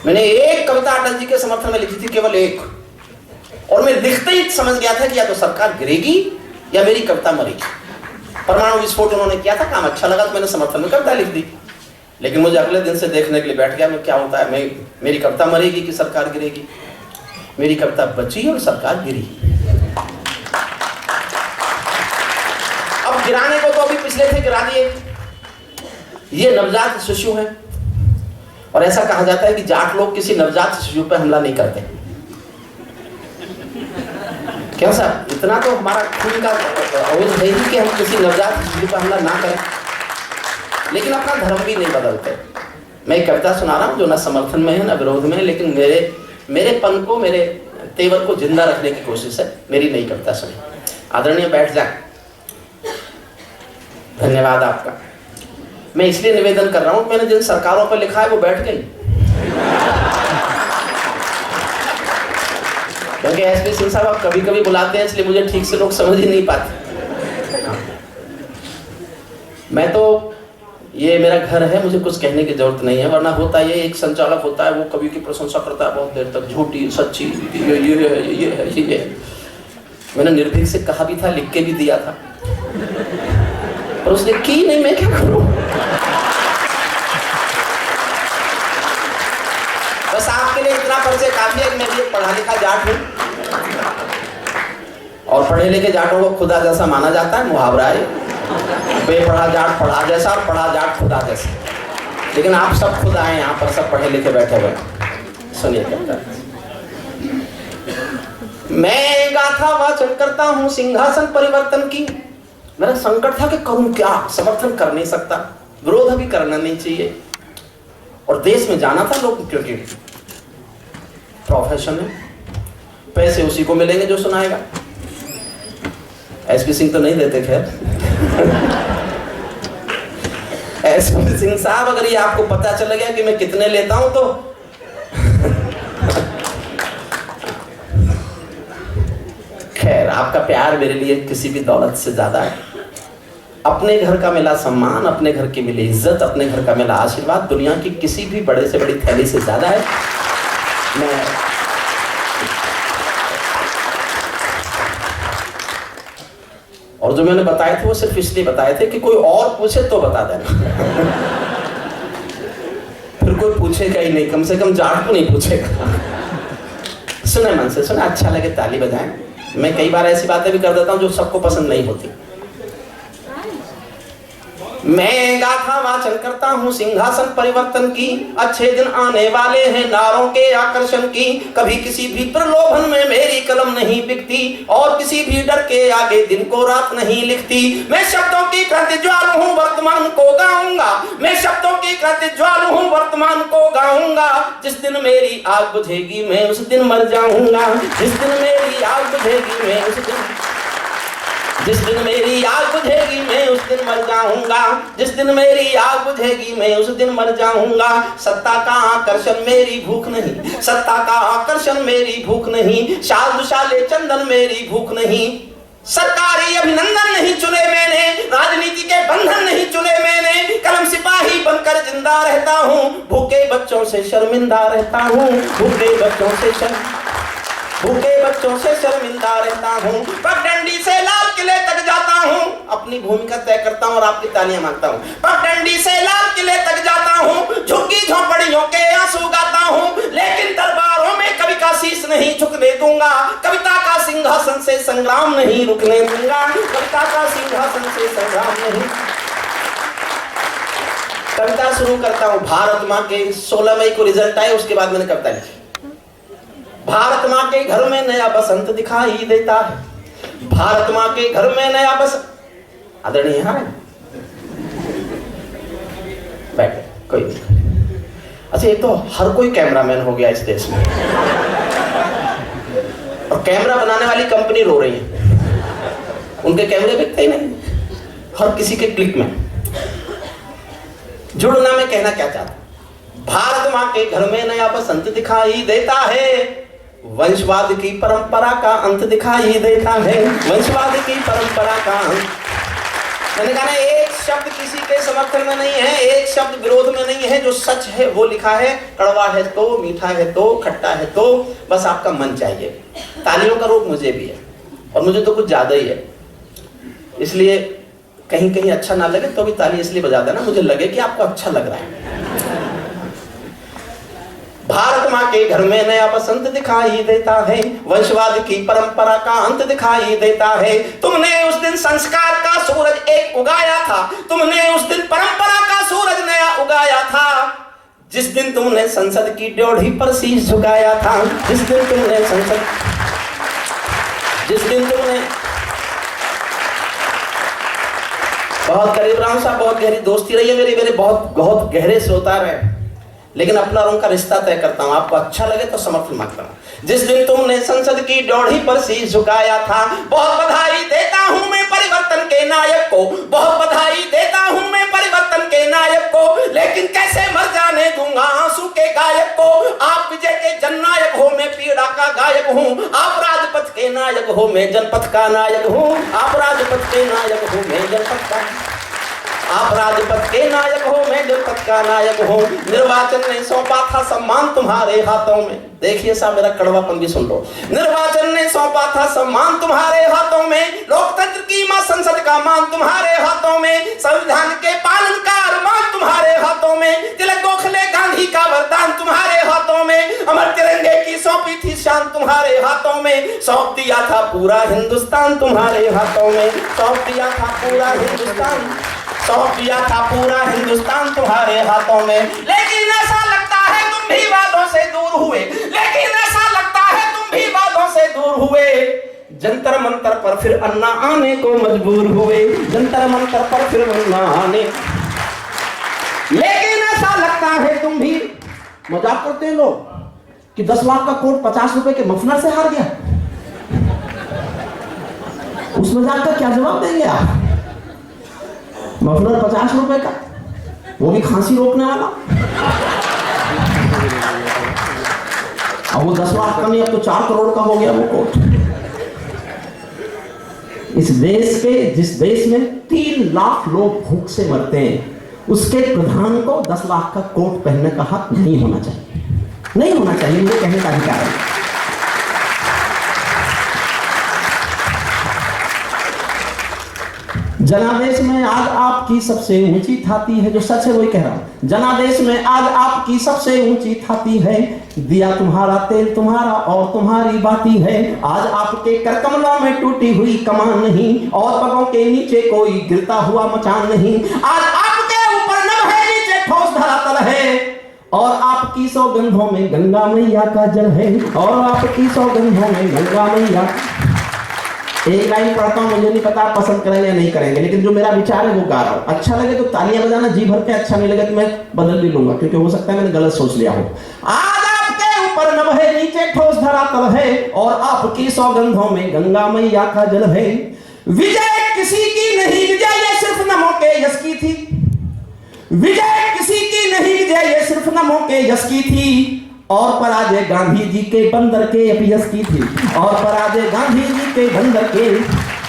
मैंने एक कविता अटल जी के समर्थन में लिखी थी, केवल एक, और मैं लिखते ही समझ गया था कि या तो सरकार गिरेगी या मेरी कविता मरेगी। परमाणु विस्फोट उन्होंने किया था, काम अच्छा लगा तो मैंने समर्थन में कविता लिख दी। लेकिन मुझे अगले दिन से देखने के लिए बैठ गया मैं क्या होता है, मेरी कविता मरेगी कि सरकार गिरेगी। मेरी कविता बची और सरकार गिरी। अब गिराने को तो अभी पिछले थे गिरा दिए। ये नवजात शिशु है और ऐसा कहा जाता है कि जाट लोग किसी नवजात शिशु पर हमला नहीं करते। क्यों साहब, इतना तो हमारा खून का अवध है ही कि हम किसी नवजात शिशु पर हमला ना करें, लेकिन अपना धर्म भी नहीं बदलते। मैं एक कविता सुना रहा हूँ जो ना समर्थन में है ना विरोध में है, लेकिन मेरे पन को, मेरे तेवर को जिंदा रखने की कोशिश है। मेरी नई कविता सुनी। आदरणीय बैठ जाए। धन्यवाद आपका। मैं इसलिए निवेदन कर रहा हूँ, मैंने जिन सरकारों पर लिखा है वो बैठ गई। क्योंकि एसपी सिंह साहब आप कभी कभी बुलाते हैं, इसलिए मुझे ठीक से लोग समझ ही नहीं पाते। मैं तो ये मेरा घर है, मुझे कुछ कहने की जरूरत नहीं है, वरना होता ये एक संचालक होता है, वो कवि की प्रशंसा करता है बहुत देर तक, झूठी सच्ची, ये है। मैंने निर्भीक से कहा भी था, लिख के भी दिया था, पर उसने की नहीं, मैं क्या करूं। बस आपके लिए इतना परिचय काफी है कि मैं भी एक पढ़ा लिखा जाट हूं, और पढ़े लिखे जाटों को खुदा जैसा माना जाता है, मुहावरा है, बेपढ़ा जाट पढ़ा जैसा और पढ़ा जाट खुदा जैसा। लेकिन आप सब खुदा हैं यहाँ पर, सब पढ़े लिखे बैठे हुए। सुनिए क्या मैं गाथा वाचन करता हूँ सिंहासन परिवर्तन की। मेरा संकट था कि करूं क्या, समर्थन कर नहीं सकता, विरोध भी करना नहीं चाहिए, और देश में जाना था लोग, क्योंकि प्रोफेशन है, पैसे उसी को मिलेंगे जो सुनाएगा। एसपी सिंह तो नहीं देते खैर। एसपी सिंह साहब, अगर ये आपको पता चल गया कि मैं कितने लेता हूं तो खैर, आपका प्यार मेरे लिए किसी भी दौलत से ज्यादा है। अपने घर का मिला सम्मान, अपने घर की मिली इज्जत, अपने घर का मिला आशीर्वाद दुनिया की किसी भी बड़े से बड़ी थैली से ज्यादा है। मैं और जो मैंने बताए थे वो सिर्फ इसलिए बताए थे कि कोई और पूछे तो बता देना। फिर कोई पूछेगा ही नहीं, कम से कम जाट को नहीं पूछेगा। सुने मन से सुने, अच्छा लगे ताली बजाएं। मैं कई बार ऐसी बातें भी कर देता हूं जो सबको पसंद नहीं होती। मैं गाथा वाचन करता हूँ सिंहासन परिवर्तन की, अच्छे दिन आने वाले हैं नारों के आकर्षण की। कभी किसी भी प्रलोभन में मेरी कलम नहीं बिकती, और किसी भी डर के आगे दिन को रात नहीं लिखती। मैं शब्दों की क्रांति ज्वालू हूँ, वर्तमान को गाऊंगा। मैं शब्दों की क्रांति ज्वालू हूँ, वर्तमान को गाऊंगा। जिस दिन मेरी आग बुझेगी मैं उस दिन मर जाऊंगा। जिस दिन मेरी आग बुझेगी मैं उस दिन जिस दिन मेरी आग बुझेगी मैं उस दिन मर जाऊंगा। जिस दिन मेरी आग बुझेगी मैं उस दिन मर जाऊंगा। सत्ता का आकर्षण मेरी भूख नहीं, सत्ता का आकर्षण मेरी भूख नहीं। शाल दुशाले चंदन मेरी भूख नहीं। सरकारी अभिनंदन नहीं चुने मैंने, राजनीति के बंधन नहीं चुने मैंने। कलम सिपाही बनकर जिंदा रहता हूँ, भूखे बच्चों से शर्मिंदा रहता हूँ। भूखे बच्चों से शर्मिंदा रहता हूँ। पगडंडी से लाल किले तक जाता हूँ, अपनी भूमिका तय करता हूँ और आपकी तालियां मांगता हूँ। पगडंडी से लाल किले तक जाता हूँ, झुग्गी झोंपड़ियों के आंसू गाता हूँ। लेकिन दरबारों में कवि का शीश नहीं झुकने दूंगा। कविता का सिंहासन से संग्राम नहीं रुकने दूंगा। कविता का सिंहासन से संग्राम नहीं। कविता शुरू करता हूँ। भारत माँ के 16 मई को रिजल्ट आए, उसके बाद मैंने कविता लिखी। भारत माँ के घर में नया बसंत दिखाई देता है। भारत माँ के घर में नया बसंत। आदरणीय यहाँ बैठे, कोई नहीं। अच्छा, एक तो हर कोई कैमरामैन हो गया इस देश में, और कैमरा बनाने वाली कंपनी रो रही है। उनके कैमरे बिकते ही नहीं, हर किसी के क्लिक में जुड़ना। मैं कहना क्या चाहता हूं, भारत माँ के घर में नया बसंत दिखाई देता है। वंशवाद की परंपरा का अंत दिखाई देता है। वंशवाद की परंपरा का अंत। मैंने कहा ना, एक शब्द किसी के समर्थन में नहीं है, एक शब्द विरोध में नहीं है। जो सच है वो लिखा है। कड़वा है तो, मीठा है तो, खट्टा है तो, बस आपका मन चाहिए। तालियों का रोग मुझे भी है, और मुझे तो कुछ ज्यादा ही है। इसलिए कहीं कहीं अच्छा ना लगे तो भी ताली इसलिए बजा देना, मुझे लगे कि आपको अच्छा लग रहा है। भारत माँ के घर में नया बसंत दिखाई देता है। वंशवाद की परंपरा का अंत दिखाई देता है। तुमने उस दिन संस्कार का सूरज एक उगाया था। तुमने उस दिन परंपरा का सूरज नया उगाया था। जिस दिन तुमने संसद की ड्योढ़ी पर शीश झुकाया था। जिस दिन तुमने बहुत करीब रहा हूं साहब, बहुत गहरी दोस्ती रही है मेरे बहुत गहरे श्रोता रहे, लेकिन अपना और उनका रिश्ता तय करता हूं। आपको अच्छा लगे तो समर्थन मांगता हूं। जिस दिन तुमने संसद की ड्योढ़ी पर शीश झुकाया था। बहुत बधाई देता हूं मैं परिवर्तन के नायक को। बहुत बधाई का गायक हूँ, आप राजपथ के नायक हो, मैं जनपथ का नायक हूँ। आप राजपथ के नायक हो, मैं जनपथ का, आप राजपथ के नायक हो, मैं जनपथ का नायक हूँ। निर्वाचन ने सौंपा था सम्मान तुम्हारे हाथों में। देखिए साहब, मेरा कड़वापन भी सुन लो। निर्वाचन ने सौंपा था सम्मान तुम्हारे हाथों में, लोकतंत्र की मां संसद का मान तुम्हारे हाथों में, संविधान के पालन का अरमान तुम्हारे हाथों में, तिलक गोखले गांधी का वरदान तुम्हारे हाथों में, अमर तिरंगे की सौंपी थी शान तुम्हारे हाथों में, सौंप दिया था पूरा हिंदुस्तान तुम्हारे हाथों में, सौंप दिया था पूरा हिंदुस्तान, सौंप दिया था पूरा हिंदुस्तान तुम्हारे हाथों में। लेकिन ऐसा लगता है तुम भी वादों से दूर हुए, लेकिन ऐसा लगता है तुम भी वादों से दूर हुए, जंतर मंतर पर फिर अन्ना आने को मजबूर हुए, जंतर मंतर पर फिर अन्ना आने। लेकिन ऐसा लगता है तुम भी, मजाक करते हैं लोग कि 10 लाख का कोट 50 रुपए के मफलर से हार गया। उस मजाक का क्या जवाब देंगे आप? मफलर 50 रुपए का, वो भी खांसी रोकने वाला। अब वो 10 लाख का नहीं, अब तो 4 करोड़ का हो गया वो कोट। इस देश के, जिस देश में 3 लाख लोग भूख से मरते हैं, उसके प्रधान को 10 लाख का कोट पहनने का हक नहीं होना चाहिए, नहीं होना चाहिए, मुझे कहने का अधिकार है। जनादेश में आज आपकी सबसे ऊंची थाती है, जो सच है वही कह रहा हूं। जनादेश में आज आपकी सबसे ऊंची थाती है, दिया तुम्हारा तेल तुम्हारा और तुम्हारी बाती है। आज आपके करकमलों में टूटी हुई कमान नहीं, और पगों के नीचे कोई गिरता हुआ मचान नहीं। आज आपके ऊपर नभ है, नीचे ठोस धरातल है, और आपकी सौगंधों में गंगा मैया का जल है, और आपकी सौगंधों में गंगा मैया। एक लाइन पढ़ता हूं, मुझे नहीं पता आप पसंद करेंगे या नहीं करेंगे, लेकिन जो मेरा विचार है वो गा रहा हूं। अच्छा लगे तो तालियां बजाना जी भर के, अच्छा नहीं लगे तो मैं बदल भी लूंगा, क्योंकि हो सकता है मैंने गलत सोच लिया हो। आज आपके ऊपर नभ है, नीचे ठोस धरातल है, और आपकी सौगंधों में गंगा मैया का जल है। विजय किसी की नहीं, विजय ये सिर्फ नमों के यश की थी। विजय किसी की नहीं, विजय ये सिर्फ नमों के यश की थी, और पराजय गांधी जी के बंदर के अपयश की थी, और पराजय गांधी जी के बंदर के,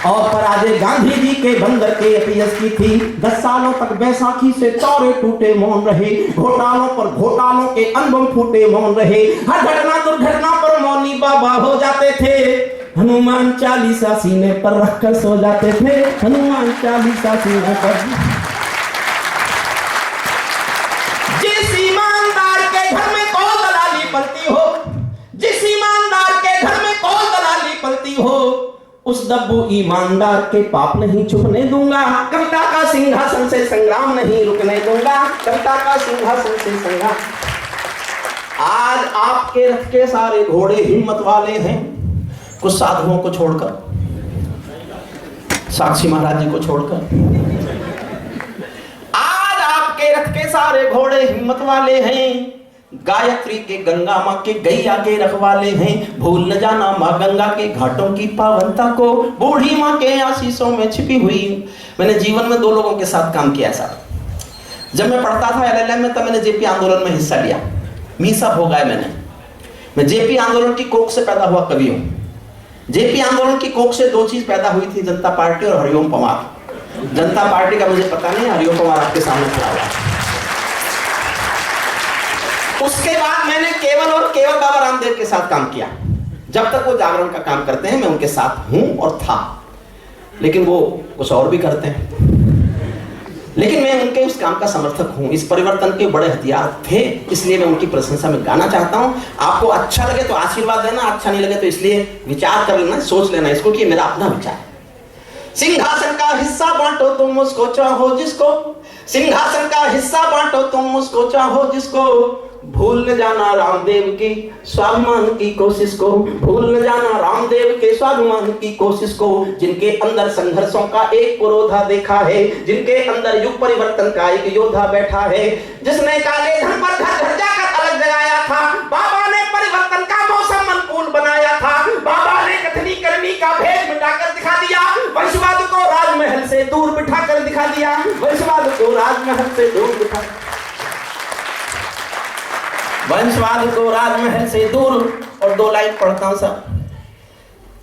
और पराजय गांधी जी के बंदर के अपयश की थी। 10 सालों तक बैसाखी से तौरे टूटे मौन रहे, घोटालों पर घोटालों के अनबम फूटे मौन रहे, हर घटना दुर्घटना पर मौनी बाबा हो जाते थे। हनुमान चालीसा सीने पर रखकर सो जाते थे, हनुमान चालीसा सीने पर। जिस ईमानदार के घर में कौन दलाली पलती हो, जिस ईमानदार के घर में कौन दलाली पलती हो, उस दब्बू ईमानदार के पाप नहीं छुपने दूंगा। कविता का सिंहासन से संग्राम नहीं रुकने दूंगा, कविता का सिंहासन से संग्राम। आज आपके रथ के सारे घोड़े हिम्मत वाले हैं, कुछ साधुओं को छोड़कर, साक्षी महाराज जी को छोड़कर। आज आपके रथ के सारे घोड़े हिम्मत वाले हैं, गायत्री के गंगा माँ के गैया के रखवाले हैं। भूल न जाना माँ गंगा के घाटों की पावनता को, बूढ़ी माँ के आशीषों में छिपी हुई। मैंने जीवन में 2 लोगों के साथ काम किया साहब। जब मैं पढ़ता था LLM में, तब मैंने जेपी आंदोलन में हिस्सा लिया। मीसा हो गया मैं जेपी आंदोलन की कोख से पैदा हुआ कवि हूँ। जेपी आंदोलन की कोख से 2 चीज पैदा हुई थी, जनता पार्टी और हरिओम पंवार। जनता पार्टी का मुझे पता नहीं, हरिओम पंवार आपके सामने खड़ा हुआ। उसके बाद मैंने केवल और केवल बाबा रामदेव के साथ काम किया। जब तक वो जागरण का काम करते हैं मैं उनके साथ हूं और था, लेकिन वो कुछ और भी करते हैं, लेकिन मैं उनके उस काम का समर्थक हूं। इस परिवर्तन के बड़े हथियार थे, इसलिए मैं उनकी प्रशंसा में गाना चाहता हूं। आपको अच्छा लगे तो आशीर्वाद देना, अच्छा नहीं लगे तो इसलिए विचार कर लेना, सोच लेना इसको कि मेरा अपना विचार है। सिंहासन का हिस्सा बांटो तुम उसको चाहो जिसको, सिंहासन का हिस्सा बांटो तुम उसको चाहो जिसको, भूल न जाना रामदेव की स्वाभिमान की कोशिश को, भूल न जाना रामदेव के स्वाभिमान की कोशिश को। जिनके अंदर संघर्षों का एक पुरोधा देखा है, जिनके अंदर युग परिवर्तन का एक योद्धा बैठा है, जिसने काले धन पर घर घर जाकर अलग जगाया था। बाबा ने परिवर्तन का मौसम अनुकूल बनाया था, बाबा ने कथनी करनी का भेद मिटाकर दिखा दिया, वंशवाद को राजमहल से दूर बिठाकर दिखा दिया, वंशवाद को राजमहल से दूर बिठा, वंशवाद को राजमहल से दूर और 2 लाइन पढ़ता हूं साहब,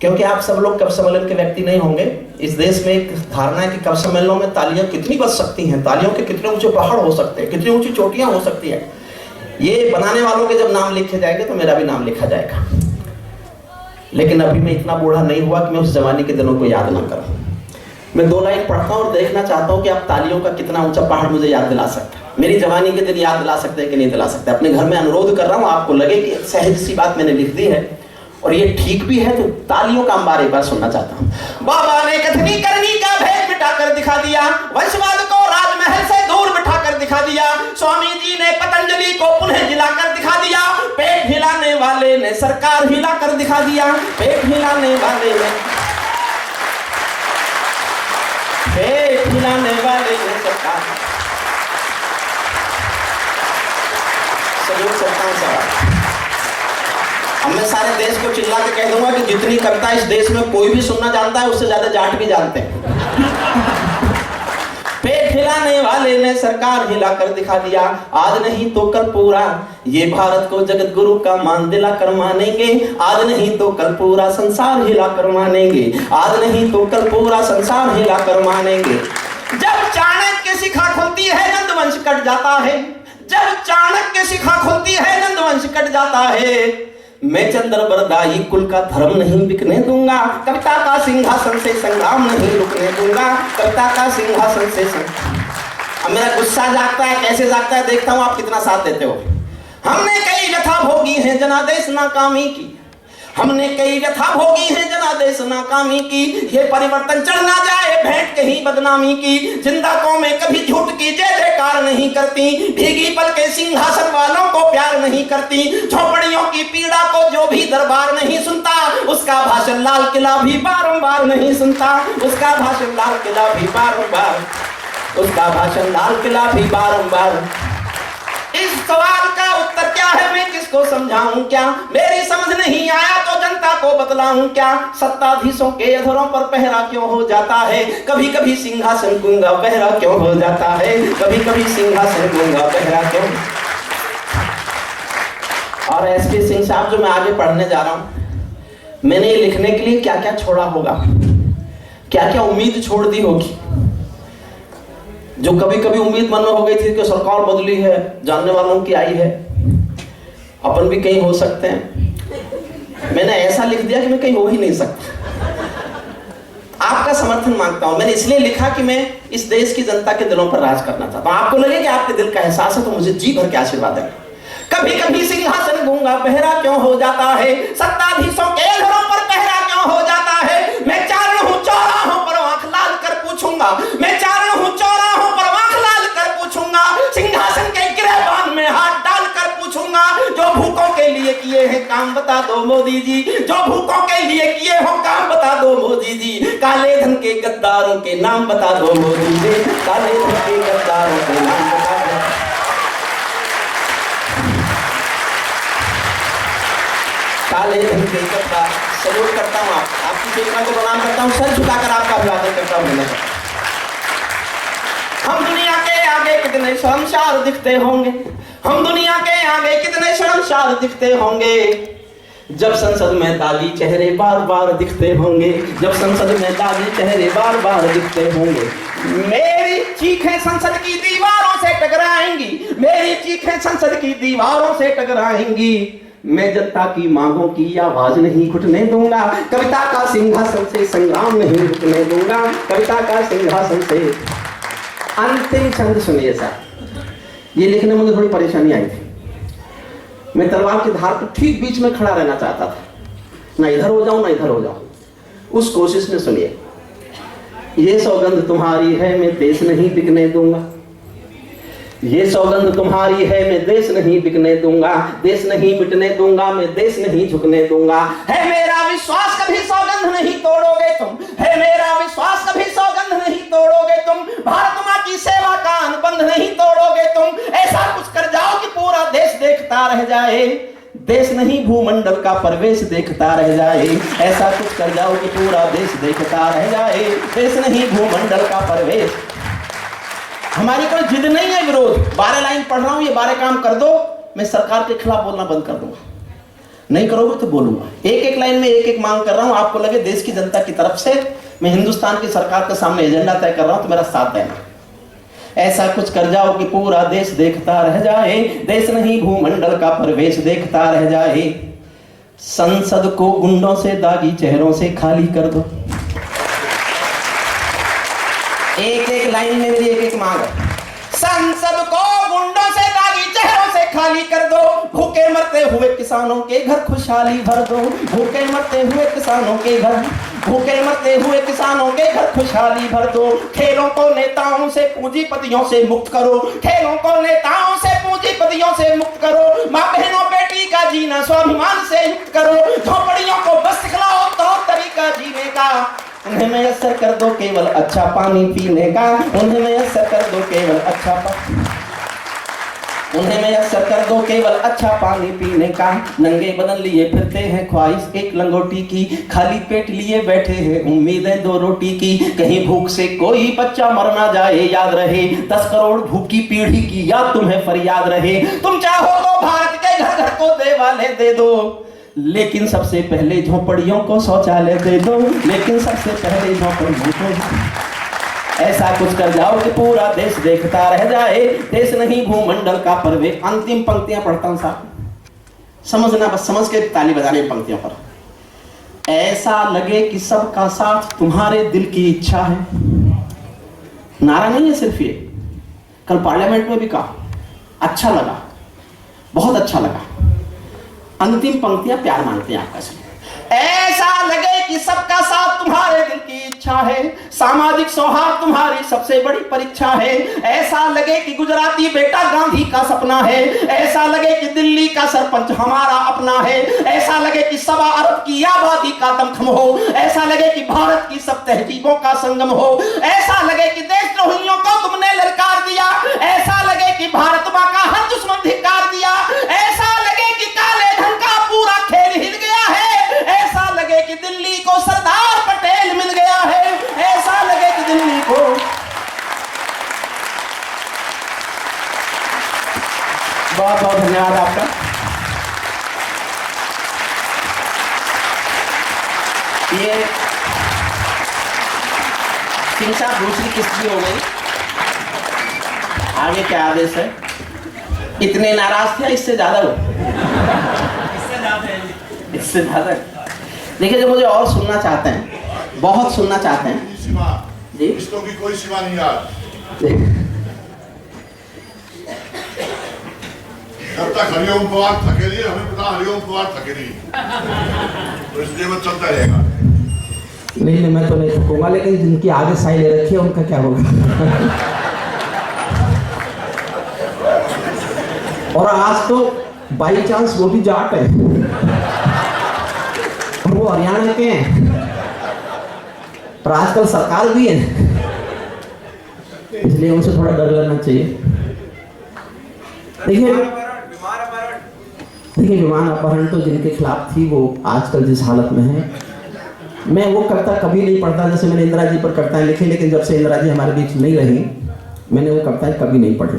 क्योंकि आप सब लोग कवि सम्मेलन के व्यक्ति नहीं होंगे। इस देश में एक धारणा है कि कवि सम्मेलनों में तालियां कितनी बज सकती हैं, तालियों के कितने ऊंचे पहाड़ हो सकते हैं, कितनी ऊंची चोटियां हो सकती हैं। ये बनाने वालों के जब नाम लिखे जाएंगे तो मेरा भी नाम लिखा जाएगा, लेकिन अभी मैं इतना बूढ़ा नहीं हुआ कि मैं उस जवानी के दिनों को याद ना करूं। मैं 2 लाइन पढ़ता हूं और देखना चाहता हूं कि आप तालियों का कितना ऊंचा पहाड़ मुझे याद दिला सकते हैं, मेरी जवानी के दिन याद दिला सकते हैं कि नहीं दिला सकते। अपने घर में अनुरोध कर रहा हूं, आपको लगे कि सहज सी बात मैंने लिख दी है और ये ठीक भी है, तो तालियों का अंबार एक बार सुनना चाहता हूं। बाबा ने कथनी करनी का भेद मिटाकर दिखा दिया, वंशवाद को राजमहल से दूर बिठाकर दिखा दिया, स्वामी जी ने पतंजलि को पुनः जिलाकर दिखा दिया, पेट हिलाने वाले ने सरकार हिलाकर दिखा दिया, पेट हिलाने वाले ने, पेट हिलाने वाले ने सरकार। सलूट करता हूं साहब। अब मैं सारे देश को चिल्ला के कह दूंगा कि जितनी कविता इस देश में कोई भी सुनना जानता है उससे ज्यादा जाट भी जानते हैं। पेट हिलाने वाले ने सरकार हिलाकर दिखा दिया, आज नहीं तो कल पूरा ये भारत को जगत गुरु का मान दिलाकर मानेंगे, आज नहीं तो कल पूरा संसार हिलाकर मानेंगे, आज नहीं तो कल पूरा संसार हिलाकर मानेंगे। जब चाणक्य शिखा खुलती है नंदवंश कट जाता है, जब चाणक्य शिखा खुलती है नंदवंश कट जाता है, मैं चंद्र बरदाई कुल का धर्म नहीं बिकने दूंगा, कविता का सिंहासन से संग्राम नहीं रुकने दूंगा, कविता का सिंहासन से अब मेरा गुस्सा जागता है, कैसे जागता है देखता हूं आप कितना साथ देते हो। हमने कई व्यथा भोगी है जनादेश नाकामी की, हमने कई व्यथा भोगी है जनादेश नाकामी की, ये परिवर्तन चढ़ ना जाए भेंट कहीं बदनामी की, जिंदा कौमें कभी झूठ की जय जयकार नहीं करती, भीगी पल के सिंहासन वालों को प्यार नहीं करती, झोपड़ियों की पीड़ा को जो भी दरबार नहीं सुनता, उसका भाषण लाल किला भी बारंबार नहीं सुनता, उसका भाषण लाल किला भी बारंबार, उसका भाषण लाल किला भी बारंबार। इस सवाल का उत्तर क्या है, मैं किसको समझाऊं क्या, मेरी समझ नहीं आया तो जनता को बतलाऊं क्या, सत्ताधीशों के अधरों पर पहरा क्यों हो जाता है, कभी कभी सिंहासन गूंगा बहरा क्यों हो जाता है, कभी कभी सिंहासन गूंगा बहरा क्यों। और एसपी सिंह साहब, जो मैं आगे पढ़ने जा रहा हूं, मैंने ये लिखने के लिए क्या क्या छोड़ा होगा, क्या क्या उम्मीद छोड़ दी होगी, जो कभी कभी उम्मीद मन में हो गई थी कि सरकार बदली है, जानने वालों की आई है, अपन भी कहीं हो सकते हैं। मैंने ऐसा लिख दिया कि मैं कहीं हो ही नहीं सकता। आपका समर्थन मांगता हूं, मैंने इसलिए लिखा कि मैं इस देश की जनता के दिलों पर राज करना चाहता हूं। आपको लगे कि आपके दिल का एहसास है तो मुझे जी भर के आशीर्वाद है। कभी कभी सिंहासन गूंगा बहरा क्यों हो जाता है, सत्ताधीशों के घरों पर पहरा क्यों हो जाता है, मैं चारण हूं चौराहों पर आंख लाल कर पूछूंगा, मैं चारण हूं चौराहों पर आंख लाल कर पूछूंगा, सिंहासन के गिरबान में हाथ डाल कर पूछूंगा, जो भूखों के लिए किए हैं काम बता दो मोदी जी, जो भूखों के लिए किए हो काम बता दो मोदी जी, काले धन के गद्दारों के नाम बता दो मोदी जी, काले धन के गद्दारों के नाम बता दो। काले धन के गद्दार। सलूट करता हूं आपकी चेतना को प्रणाम करता हूं, सर झुकाकर आपका अभिवादन करता हूं। हम दुनिया के आगे कितने शर्मसार दिखते होंगे, हम दुनिया के आगे कितने शर्मसार दिखते होंगे, जब संसद में दागी चेहरे बार बार दिखते होंगे, जब संसद में दागी चेहरे बार बार दिखते होंगे। मेरी चीखें संसद की दीवारों से टकराएंगी, मेरी चीखें संसद की दीवारों से टकराएंगी, मैं जनता की मांगों की आवाज नहीं घुटने दूंगा, कविता का सिंहासन से संग्राम नहीं रुकने दूंगा, कविता का सिंहासन से। अंतिम छंद सुनिए साहब, ये लिखने में मुझे थोड़ी परेशानी आई थी। मैं तलवार की धार पर ठीक बीच में खड़ा रहना चाहता था, ना इधर हो जाऊं ना इधर हो जाऊं, उस कोशिश में सुनिए। ये सौगंध तुम्हारी है मैं देश नहीं बिकने दूंगा, ये सौगंध तुम्हारी है मैं देश नहीं बिकने दूंगा, देश नहीं मिटने दूंगा मैं देश नहीं झुकने दूंगा, है मेरा विश्वास कभी सौगंध नहीं तोड़ोगे तुम, है मेरा विश्वास कभी सौगंध नहीं तोड़ोगे तुम, भारत मां की सेवा का अनुबंध नहीं तोड़ोगे तुम, ऐसा कुछ कर जाओ कि पूरा देश देखता रह जाए, देश नहीं भूमंडल का प्रवेश देखता रह जाए, ऐसा कुछ कर जाओ कि पूरा देश देखता रह जाए, देश नहीं भूमंडल का प्रवेश। हमारी कोई जिद नहीं है, विरोध। 12 लाइन पढ़ रहा हूं, ये 12 काम कर दो, मैं सरकार के खिलाफ बोलना बंद कर दूंगा। नहीं करोगे तो बोलूंगा। एक एक लाइन में एक एक मांग कर रहा हूं, आपको लगे देश की जनता की तरफ से मैं हिंदुस्तान की सरकार के सामने एजेंडा तय कर रहा हूं, तो मेरा साथ देना। ऐसा कुछ कर जाओ कि पूरा देश देखता रह जाए, देश नहीं भूमंडल का प्रवेश देखता रह जाए। संसद को गुंडों से दागी चेहरों से खाली कर दो। एक एक लाइन में मेरी एक एक मांग है। संसद को गुंडों से दागी चेहरों से खाली कर दो, भूखे मरते हुए किसानों के घर खुशहाली भर दो। भूखे मरते हुए किसानों के घर, भूखे मरते हुए किसानों के घर खुशहाली भर दो। खेलों को नेताओं से पूंजीपतियों से मुक्त करो, खेलों को नेताओं से पूंजीपतियों से मुक्त करो। माँ बहनों बेटी का जीना स्वाभिमान से युक्त करो, झोपड़ियों को बस सिखलाओ तौर तरीका जीने का। उन्हें मैसर कर दो केवल अच्छा पानी पीने का, उन्हें मैसर कर दो केवल अच्छा उन्हें मैसर कर दो केवल अच्छा पानी पीने का। नंगे बदन लिए फिरते हैं ख्वाहिश एक लंगोटी की, खाली पेट लिए बैठे हैं उम्मीदें 2 रोटी की। कहीं भूख से कोई बच्चा मर ना जाए, याद रहे 10 करोड़ भूखी पीढ़ी की याद तुम्हें फरियाद रहे। तुम चाहो तो भारत के घर घर को देवाले दे दो, लेकिन सबसे पहले झोपड़ियों को शौचालय दे दो। लेकिन सबसे पहले झोपड़ियों को ऐसा कुछ कर जाओ कि पूरा देश देखता रह जाए, देश नहीं भूमंडल का प्रवेश। अंतिम पंक्तियां पढ़ता हूं साहब, समझना, बस समझ के ताली बजाने पंक्तियों पर। ऐसा लगे कि सबका साथ तुम्हारे दिल की इच्छा है। नारा नहीं है सिर्फ ये, कल पार्लियामेंट में भी कहा, अच्छा लगा, बहुत अच्छा लगा। अंतिम पंक्तियां प्यार मांगते हैं आपका। ऐसा लगे कि सबका साथ तुम्हारे दिल की इच्छा है, सामाजिक सौहार्द तुम्हारी सबसे बड़ी परीक्षा है। ऐसा लगे कि गुजराती बेटा गांधी का सपना है, ऐसा लगे कि दिल्ली का सरपंच हमारा अपना है। ऐसा लगे कि 1.25 अरब की आबादी का दमखम हो, ऐसा लगे कि भारत की सब तहजीबों का संगम हो। ऐसा लगे कि देशद्रोहियों को तुमने ललकार दिया, ऐसा लगे कि भारत मां का हर दुश्मन धिक्कार दिया। ऐसा लगे कि काले धन का पूरा खेल हिल गया है, ऐसा लगे कि दिल्ली को सरदार पटेल मिल गया है। ऐसा लगे कि दिल्ली को बहुत बहुत धन्यवाद आपका। ये सिंह साहब दूसरी किस्त भी हो गई, आगे क्या आदेश है? इतने नाराज थे, इससे ज्यादा हो, इससे ज्यादा। देखिए, जो मुझे और सुनना चाहते हैं, बहुत सुनना चाहते हैं जी, रिश्तों की कोई सीमा नहीं यार। जब तक हरिओम पवार थके नहीं, हमें पता हरिओम पवार थके नहीं, तो इसलिए वो चलता रहेगा। नहीं, मैं तो नहीं थकूंगा, लेकिन जिनकी आगे साई ले रखी है उनका क्या होगा? और आज तो बाई चांस वो भी जाट है और वो हरियाणा के हैं, पर आजकल सरकार भी है, इसलिए उनसे थोड़ा डर लगना चाहिए। देखिए, विमान अपहरण तो जिनके खिलाफ थी वो आजकल जिस हालत में है, मैं वो कविता कभी नहीं पढ़ता। जैसे मैंने इंदिरा जी पर कविताएं लिखी, लेकिन जब से इंदिरा जी हमारे बीच नहीं रही, मैंने वो कविताएं कभी नहीं पढ़ी।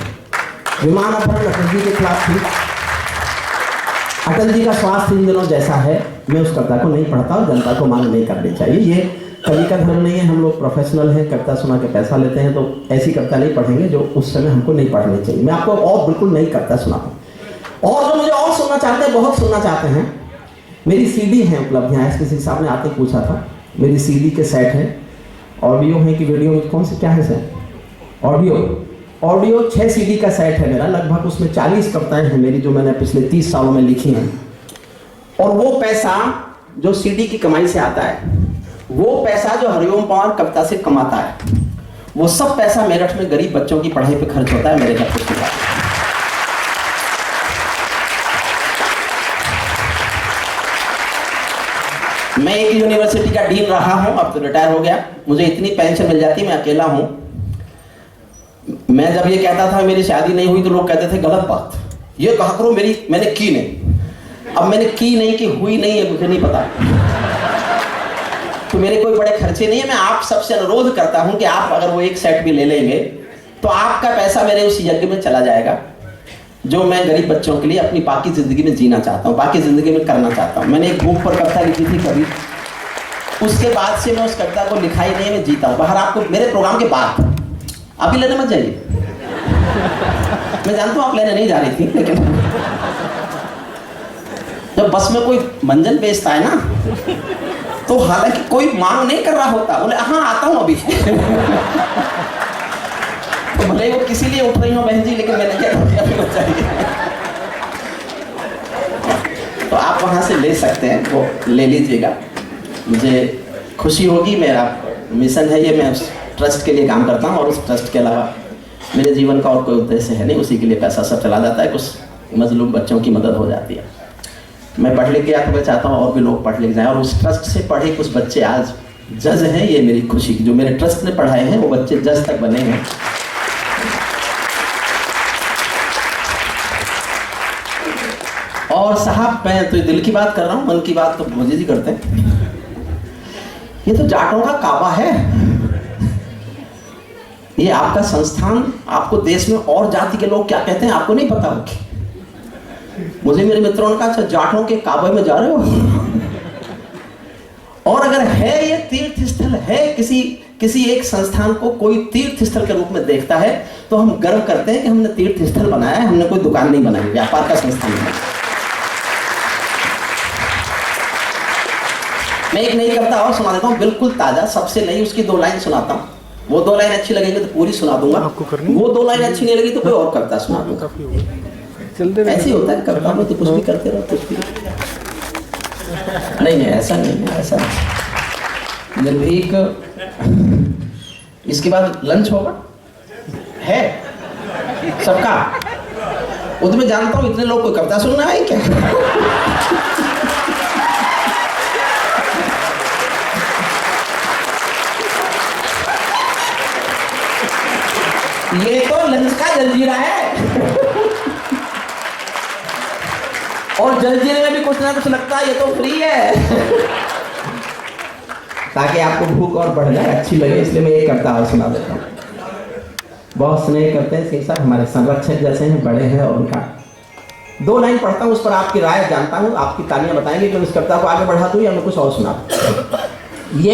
विमान अपहरण अटल जी के खिलाफ थी। अटल जी का स्वास्थ्य इन दिनों जैसा है, मैं उस कविता को नहीं पढ़ता और जनता को मांग नहीं करनी चाहिए। ये कवि का धर्म नहीं है, हम लोग प्रोफेशनल हैं, कविता सुना के पैसा लेते हैं, तो ऐसी कविता नहीं पढ़ेंगे जो उस समय हमको नहीं पढ़नी चाहिए। मैं आपको और बिल्कुल नई कविता सुनाता हूँ। और जो मुझे और सुनना चाहते हैं, बहुत सुनना चाहते हैं, मेरी सीडी है उपलब्ध। यहाँ किसी साहब ने आते पूछा था, मेरी सीडी के सेट है, ऑडियो है कि वीडियो में, कौन से क्या है सर? ऑडियो 6 सीडी का सेट है मेरा, लगभग उसमें 40 कविताएं हैं मेरी, जो मैंने पिछले 30 सालों में लिखी हैं। और वो पैसा जो सीडी की कमाई से आता है, वो पैसा जो हरिओम पवार कविता से कमाता है, वो सब पैसा मेरठ में गरीब बच्चों की पढ़ाई पे खर्च होता है मेरे घर पे। मैं एक यूनिवर्सिटी का डीन रहा हूं, अब तो रिटायर हो गया, मुझे इतनी पेंशन मिल जाती, मैं अकेला हूं। मैं जब ये कहता था मेरी शादी नहीं हुई, तो लोग कहते थे गलत बात, ये कहा करो मैंने की नहीं। अब मैंने की नहीं कि हुई नहीं है, मुझे नहीं पता। तो मेरे कोई बड़े खर्चे नहीं है। मैं आप सबसे अनुरोध करता हूं कि आप अगर वो एक सेट भी ले लेंगे तो आपका पैसा मेरे उस यज्ञ में चला जाएगा। जो मैं गरीब बच्चों के लिए अपनी बाकी जिंदगी में जीना चाहता हूँ, बाकी जिंदगी में करना चाहता हूँ। मैंने एक बुक पर कविता लिखी थी कभी, उसके बाद से मैं उस कविता को लिखा ही नहीं, मैं जीता हूँ। बाहर आपको मेरे प्रोग्राम के बाद, अभी लेने मत जाइए, मैं जानता हूँ आप लेने नहीं जा रही थी, लेकिन जब बस में कोई मंजन बेचता है ना, तो हालांकि कोई मांग नहीं कर रहा होता, बोले हाँ आता हूँ अभी तो भले वो किसी लिए उठ रही हो बहन जी, लेकिन मैंने क्या अभी चाहिए तो आप वहां से ले सकते हैं, वो ले लीजिएगा। मुझे खुशी होगी, मेरा मिशन है ये, मैं उस ट्रस्ट के लिए काम करता हूँ और उस ट्रस्ट के अलावा मेरे जीवन का और कोई उद्देश्य है नहीं। उसी के लिए पैसा सब चला जाता है, कुछ मजलूम बच्चों की मदद हो जाती है। मैं पढ़ लिख गया तो मैं चाहता हूँ और भी लोग पढ़ लिख जाएं, और उस ट्रस्ट से पढ़े कुछ बच्चे आज जज हैं, ये मेरी खुशी की। जो मेरे ट्रस्ट ने पढ़ाए हैं वो बच्चे जज तक बने हैं। और साहब मैं तो दिल की बात कर रहा हूँ, मन की बात तो मोदी जी करते हैं। ये तो जाटों का काबा है, ये आपका संस्थान। आपको देश में और जाति के लोग क्या कहते हैं आपको नहीं पता होगी। मुझे मेरे मित्रों ने कहा अच्छा जाटों के काबे में जा रहे हो और अगर है ये तीर्थ स्थल है, किसी एक संस्थान को कोई तीर्थ स्थल के रूप में देखता है तो हम गर्व करते हैं कि हमने तीर्थ स्थल बनाया है, हमने कोई दुकान नहीं बनाई, व्यापार का संस्थान है। मैं एक नई कविता और सुना देता हूँ, बिल्कुल ताजा, सबसे नई, उसकी 2 लाइन सुनाता हूँ। वो 2 लाइन अच्छी लगेगी तो पूरी सुना दूंगा, वो 2 लाइन अच्छी नहीं लगी तो कोई और कविता सुना दूंगा। ऐसे ही होता है कविता में, तो कुछ भी करते रहो, कुछ भी नहीं, ऐसा नहीं है, ऐसा निर्भीक। इसके बाद लंच होगा है सबका, वो तो मैं जानता हूँ इतने लोग कोई कविता सुनना है क्या ये तो लंच का जलजीरा है और जलजीरे में भी कुछ ना कुछ लगता है, ये तो फ्री है ताकि आपको भूख और बढ़ जाए, अच्छी लगे, इसलिए मैं ये कविता और सुना देता हूँ। बहुत स्नेह करते हैं सिंह साहब, हमारे संरक्षक जैसे हैं, बड़े हैं, और उनका 2 लाइन पढ़ता हूँ, उस पर आपकी राय जानता हूँ, आपकी तालियां बताएंगे कि मैं इस कविता को आगे बढ़ा दूँ या मैं कुछ और सुना दूँ।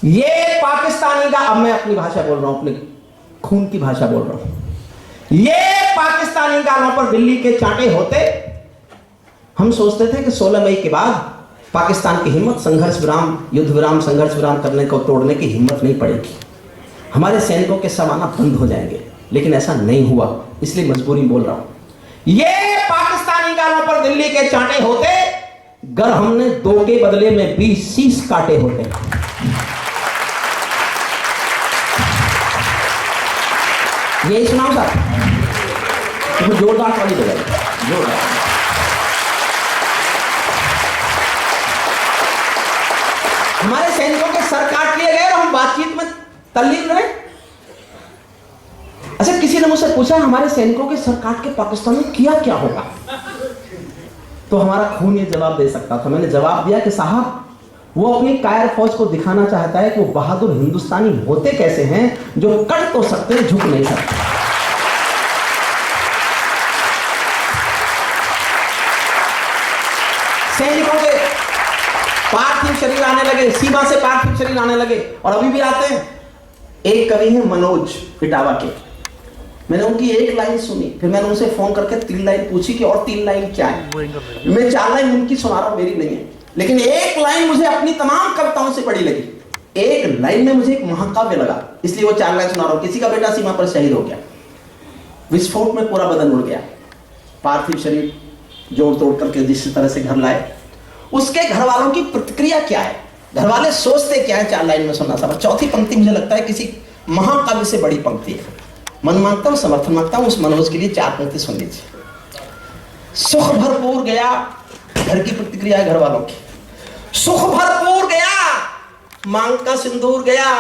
ये पाकिस्तानी का, अब मैं अपनी भाषा बोल रहा हूँ, अपने खून की भाषा बोल रहा हूँ। ये पाकिस्तानी गालों पर दिल्ली के चांटे होते, हम सोचते थे कि 16 मई के बाद पाकिस्तान की हिम्मत संघर्ष विराम, युद्ध विराम, संघर्ष विराम करने को, तोड़ने की हिम्मत नहीं पड़ेगी, हमारे सैनिकों के सब आना बंद हो जाएंगे, लेकिन ऐसा नहीं हुआ, इसलिए मजबूरी बोल रहा हूं। ये पाकिस्तानी गालों पर दिल्ली के चांटे होते, गर हमने 2 के बदले में 20 शीश काटे होते। यही सुनाओ साहब, तो जोरदार ताली बजाइए, जोरदार। हमारे सैनिकों के सर काट लिए गए और हम बातचीत में तल्लीन रहे। अच्छा, किसी ने मुझसे पूछा हमारे सैनिकों के सर काट के पाकिस्तान में किया क्या होगा, तो हमारा खून ये जवाब दे सकता था। मैंने जवाब दिया कि साहब वो अपनी कायर फौज को दिखाना चाहता है कि वो बहादुर हिंदुस्तानी होते कैसे हैं, जो कट तो सकते हैं, झुक नहीं सकते। सैनिकों के पार्थिव शरीर आने लगे, सीमा से पार्थिव शरीर आने लगे, और अभी भी आते हैं। एक कवि है मनोज इटावा के, मैंने उनकी 1 लाइन सुनी, फिर मैंने उनसे फोन करके 3 लाइन पूछी कि और 3 लाइन क्या है। मैं 4 लाइन उनकी सुना रहा हूं, मेरी नहीं है, लेकिन 1 लाइन मुझे अपनी तमाम कविताओं से बड़ी लगी। 1 लाइन में मुझे एक महाकाव्य लगा, इसलिए वो 4 लाइन सुना रहा हूं। किसी का बेटा सीमा पर शहीद हो गया, विस्फोट में पूरा बदन उड़ गया, पार्थिव शरीर जोड़ तोड़ करके जिस तरह से घर लाए, उसके घर वालों की प्रतिक्रिया क्या है, घर वाले सोचते क्या है, 4 लाइन में सुनना सब। 4थी पंक्ति मुझे लगता है किसी महाकाव्य से बड़ी पंक्ति है। मन मांगता हूं, समर्थन मांगता हूं उस मनोज के लिए, 4 पंक्ति सुन लीजिए। सुख भरपूर गया, घर की प्रतिक्रिया है घर वालों की। सुख भरपूर गया, मांग का सिंदूर गया,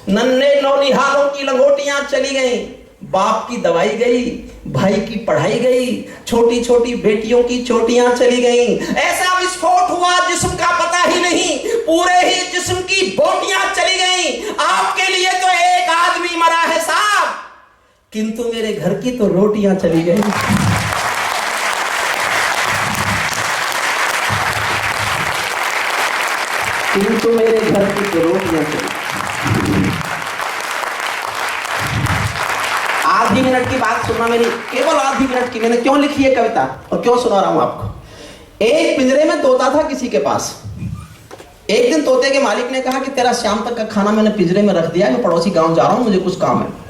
नन्हे नौनिहालों की लंगोटियां चली गई, बाप की दवाई गई, भाई की पढ़ाई गई, छोटी छोटी बेटियों की चोटियां चली गई। ऐसा विस्फोट हुआ जिस्म का पता ही नहीं, पूरे ही जिस्म की बोटियां चली गई। आपके लिए तो एक आदमी मरा है साहब, किंतु मेरे घर की तो रोटियां चली गई। किंतु मेरे घर की तो रोटियां चली। आधी मिनट की बात सुनना मेरी, केवल आधी मिनट की। मैंने क्यों लिखी है कविता और क्यों सुना रहा हूं आपको। एक पिंजरे में तोता था किसी के पास। एक दिन तोते के मालिक ने कहा कि तेरा शाम तक का खाना मैंने पिंजरे में रख दिया है, मैं पड़ोसी गांव जा रहा हूं, मुझे कुछ काम है।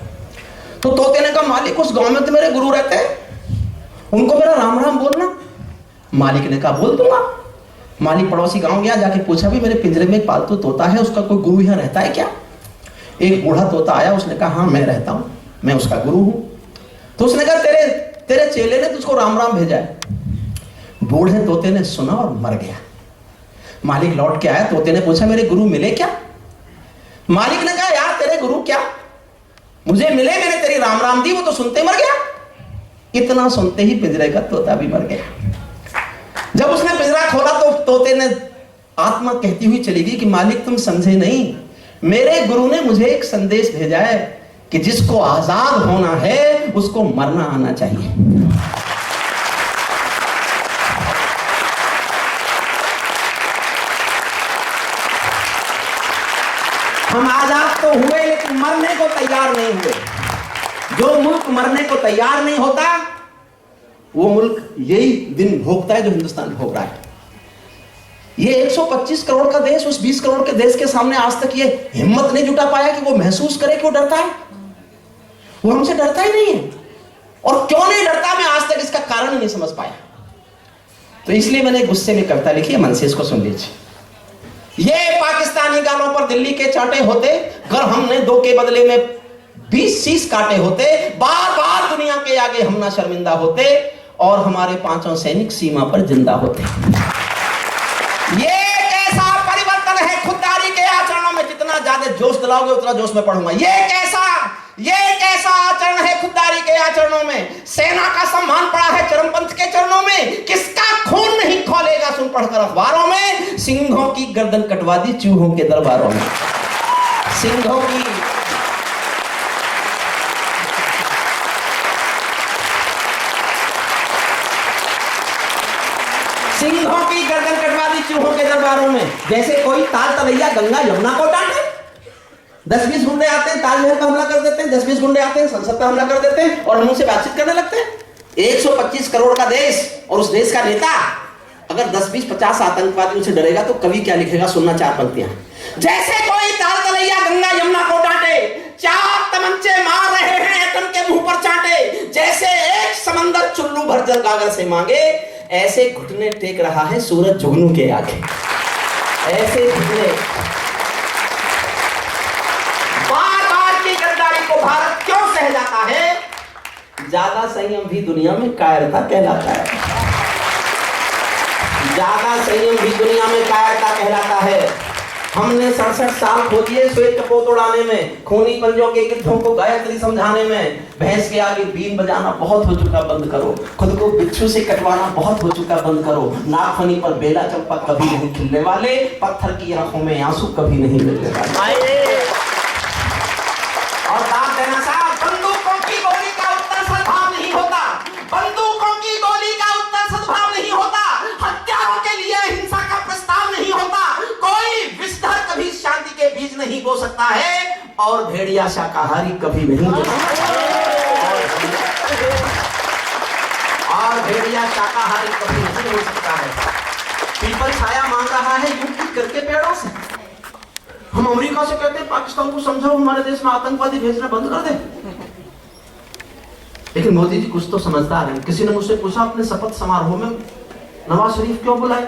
तो तोते ने कहा मालिक उस गांव में तो मेरे गुरु रहते हैं, उनको मेरा राम राम बोलना। मालिक ने कहा बोल दूंगा। मालिक पड़ोसी गांव गया, जाके पूछा भी मेरे पिंजरे में एक पालतू तोता है, उसका कोई गुरु यहाँ रहता है क्या? एक बूढ़ा तोता आया, उसने कहा हाँ मैं रहता हूं, मैं उसका गुरु हूं। तो उसने कहा तेरे चेले ने तुझको राम राम भेजा है। बूढ़े तोते ने सुना और मर गया। मालिक लौट के आया, तोते ने पूछा मेरे गुरु मिले क्या? मालिक ने कहा यार तेरे गुरु क्या, मुझे मिले, मैंने तेरी राम राम दी, वो तो सुनते मर गया। इतना सुनते ही पिंजरे का तोता भी मर गया। जब उसने पिंजरा खोला तो तोते ने आत्मा कहती हुई चली गई कि मालिक तुम समझे नहीं, मेरे गुरु ने मुझे एक संदेश भेजा है कि जिसको आजाद होना है उसको मरना आना चाहिए। हम आजाद तो हुए लेकिन मरने को तैयार नहीं हुए। जो मुल्क मरने को तैयार नहीं होता वो मुल्क यही दिन भोगता है जो हिंदुस्तान भोग रहा है। ये 125 करोड़ का देश उस 20 करोड़ के देश के सामने आज तक ये हिम्मत नहीं जुटा पाया कि वो महसूस करे कि वो डरता है। वो हमसे डरता ही नहीं है, और क्यों नहीं डरता मैं आज तक इसका कारण नहीं समझ पाया। तो इसलिए मैंने गुस्से में कविता लिखी है, मन से इसको सुन लीजिए। ये पाकिस्तानी गालों पर दिल्ली के चांटे होते, अगर हमने 2 के बदले में 20 शीश काटे होते, बार बार दुनिया के आगे हम ना शर्मिंदा होते, और हमारे 5 सैनिक सीमा पर जिंदा होते। ये कैसा परिवर्तन है खुददारी के आचरणों में, जितना ज्यादा जोश दिलाओगे उतना जोश में पढ़ूंगा। ये कैसा आचरण है खुददारी के आचरणों में। सेना का सम्मान पड़ा है चरमपंथ के चरणों में, किसका खून नहीं खौलेगा सुन पढ़कर अखबारों में। सिंहों की गर्दन कटवा दी चूहों के दरबारों में। सिंहों की गर्दन कटवा दी चूहों के दरबारों में। जैसे कोई ताल तलैया गंगा यमुना को डांटे। 10-20 गुंडे आते हैं, ताजमहल पर हमला कर देते हैं, 10-20 गुंडे आते हैं, संसद पर हमला कर देते हैं और हम उनसे बातचीत करने लगते हैं। 125 करोड़ का देश और उस देश का नेता अगर 10-20-50 आतंकवादियों से डरेगा तो कवि क्या लिखेगा, सुनना 4 पंक्तियां। जैसे कोई ताल तलैया गंगा यमुना को डांटे, 4 तमंचे मार रहे हैं एटम के मुंह पर चांटे। जैसे एक समंदर चुल्लू भर जल गागर से मांगे, ऐसे घुटने टेक रहा है सूरज जुगनू के आगे। ऐसे घुटने बार-बार की गद्दारी को भारत क्यों सह जाता है? ज्यादा संयम भी दुनिया में कायरता कहलाता है। ज्यादा संयम भी दुनिया में कायरता कहलाता है। हमने 67 साल खो दिए श्वेत कपोत उड़ाने में, खूनी पंजों के गिद्धों को गायत्री समझाने में। भैंस के आगे बीन बजाना बहुत हो चुका, बंद करो। खुद को बिच्छू से कटवाना बहुत हो चुका, बंद करो। नागफनी पर बेला चंपा कभी नहीं खिलने वाले, पत्थर की आंखों में आंसू कभी नहीं मिलने वाले। और बात देना साहब, बंदूकों की गोली का उत्तर सद्भाव नहीं होता। बंदूकों की गोली का उत्तर सद्भाव नहीं होता। हत्यारों के लिए हिंसा का प्रस्ताव नहीं होता। कोई विषधर कभी शांति के बीज नहीं बो सकता है, और भेड़िया शाकाहारी कभी नहीं हो सकता। और भेड़िया शाकाहारी कभी नहीं हो सकता है। पीपल छाया मांग रहा है युद्ध करके पेड़ों से। हम अमेरिका से कहते हैं पाकिस्तान को समझाओ हमारे देश में आतंकवादी भेजना बंद कर दे, लेकिन मोदी जी कुछ तो समझदार हैं। किसी ने मुझसे पूछा अपने शपथ समारोह में नवाज शरीफ क्यों बुलाए?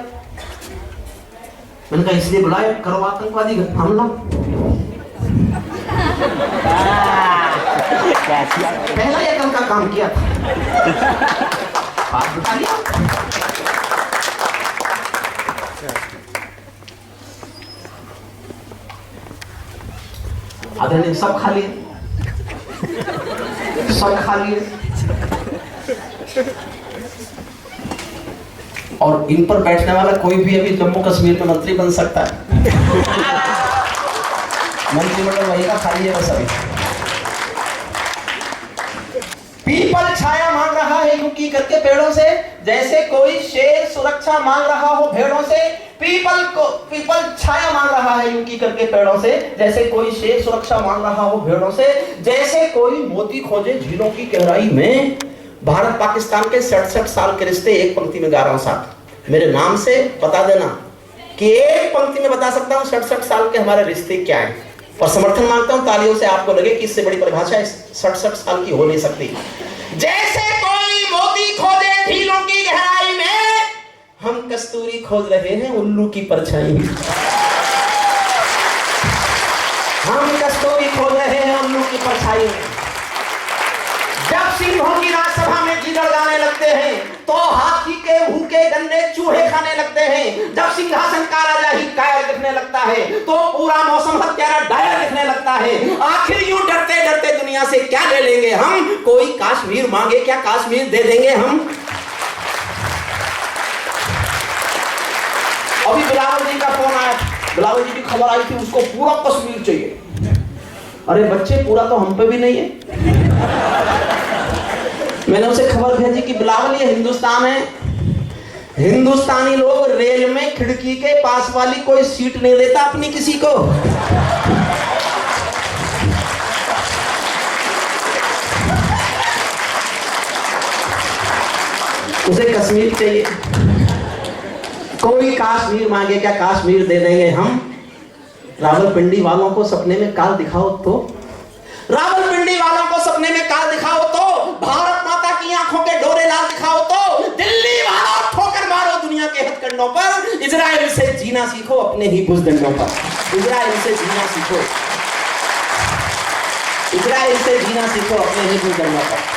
मैंने कहा इसलिए बुलाए करो आतंकवादी हमला। पहला ये कल का काम किया था, बात बता दिया। आदरणीय सब खा लिए, सब खा लिए, और इन पर बैठने वाला कोई भी अभी जम्मू कश्मीर में मंत्री बन सकता है। मंत्रिमंडल वही का खाली है बस अभी। पीपल छाया मांग रहा है यूं करके पेड़ों से, जैसे कोई शेर सुरक्षा मांग रहा हो भेड़ों से। पीपल छाया मांग रहा है यूं करके पेड़ों से, जैसे कोई शेर सुरक्षा मांग रहा हो भेड़ों से। जैसे कोई मोती खोजे झीलों की गहराई में। भारत पाकिस्तान के 67 साल के रिश्ते एक पंक्ति में गा रहा हूं साहब। मेरे नाम से बता देना कि एक पंक्ति में बता सकता हूं 67 साल के हमारे रिश्ते क्या है। और समर्थन मांगता हूं तालियों से, आपको लगे कि इससे बड़ी परिभाषा 67 साल की हो नहीं सकती। जैसे कोई मोती खोजे झीलों की गहराई में, हम कस्तूरी खोज रहे हैं उल्लू की परछाई में। हम कस्तूरी खोज रहे हैं उल्लू की परछाई में। जब सिंहों की राजसभा में गीदड़ गाने लगते हैं तो हाथी के भूखे गन्ने चूहे खाने लगते हैं। जब सिंहासन का राजा ही कायर दिखने लगता है तो पूरा मौसम हत्यारा डायर दिखने लगता है। आखिर यूं डरते डरते दुनिया से क्या ले लेंगे हम? कोई कश्मीर मांगे क्या कश्मीर दे देंगे हम? अभी बिलावल जी का फोन आया, बिलावल जी की खबर आई थी, उसको पूरा कश्मीर चाहिए। अरे बच्चे पूरा तो हम पे भी नहीं है। मैंने उसे खबर भेजी कि बिलावल ये हिंदुस्तान है, हिंदुस्तानी लोग रेल में खिड़की के पास वाली कोई सीट नहीं देता अपनी किसी को। उसे कश्मीर चाहिए। कोई कश्मीर मांगे क्या कश्मीर दे देंगे हम? रावलपिंडी वालों को सपने में काल दिखाओ तो, रावलपिंडी वालों को सपने में काल दिखाओ तो, भारत माता की आंखों के डोरे लाल दिखाओ तो, दिल्ली वालों ठोकर मारो दुनिया के हथकंडों पर। इजराइल से जीना सीखो अपने ही भुजदंडों पर। इजराइल से जीना सीखो, इजराइल से जीना सीखो अपने ही भुजदंडों पर।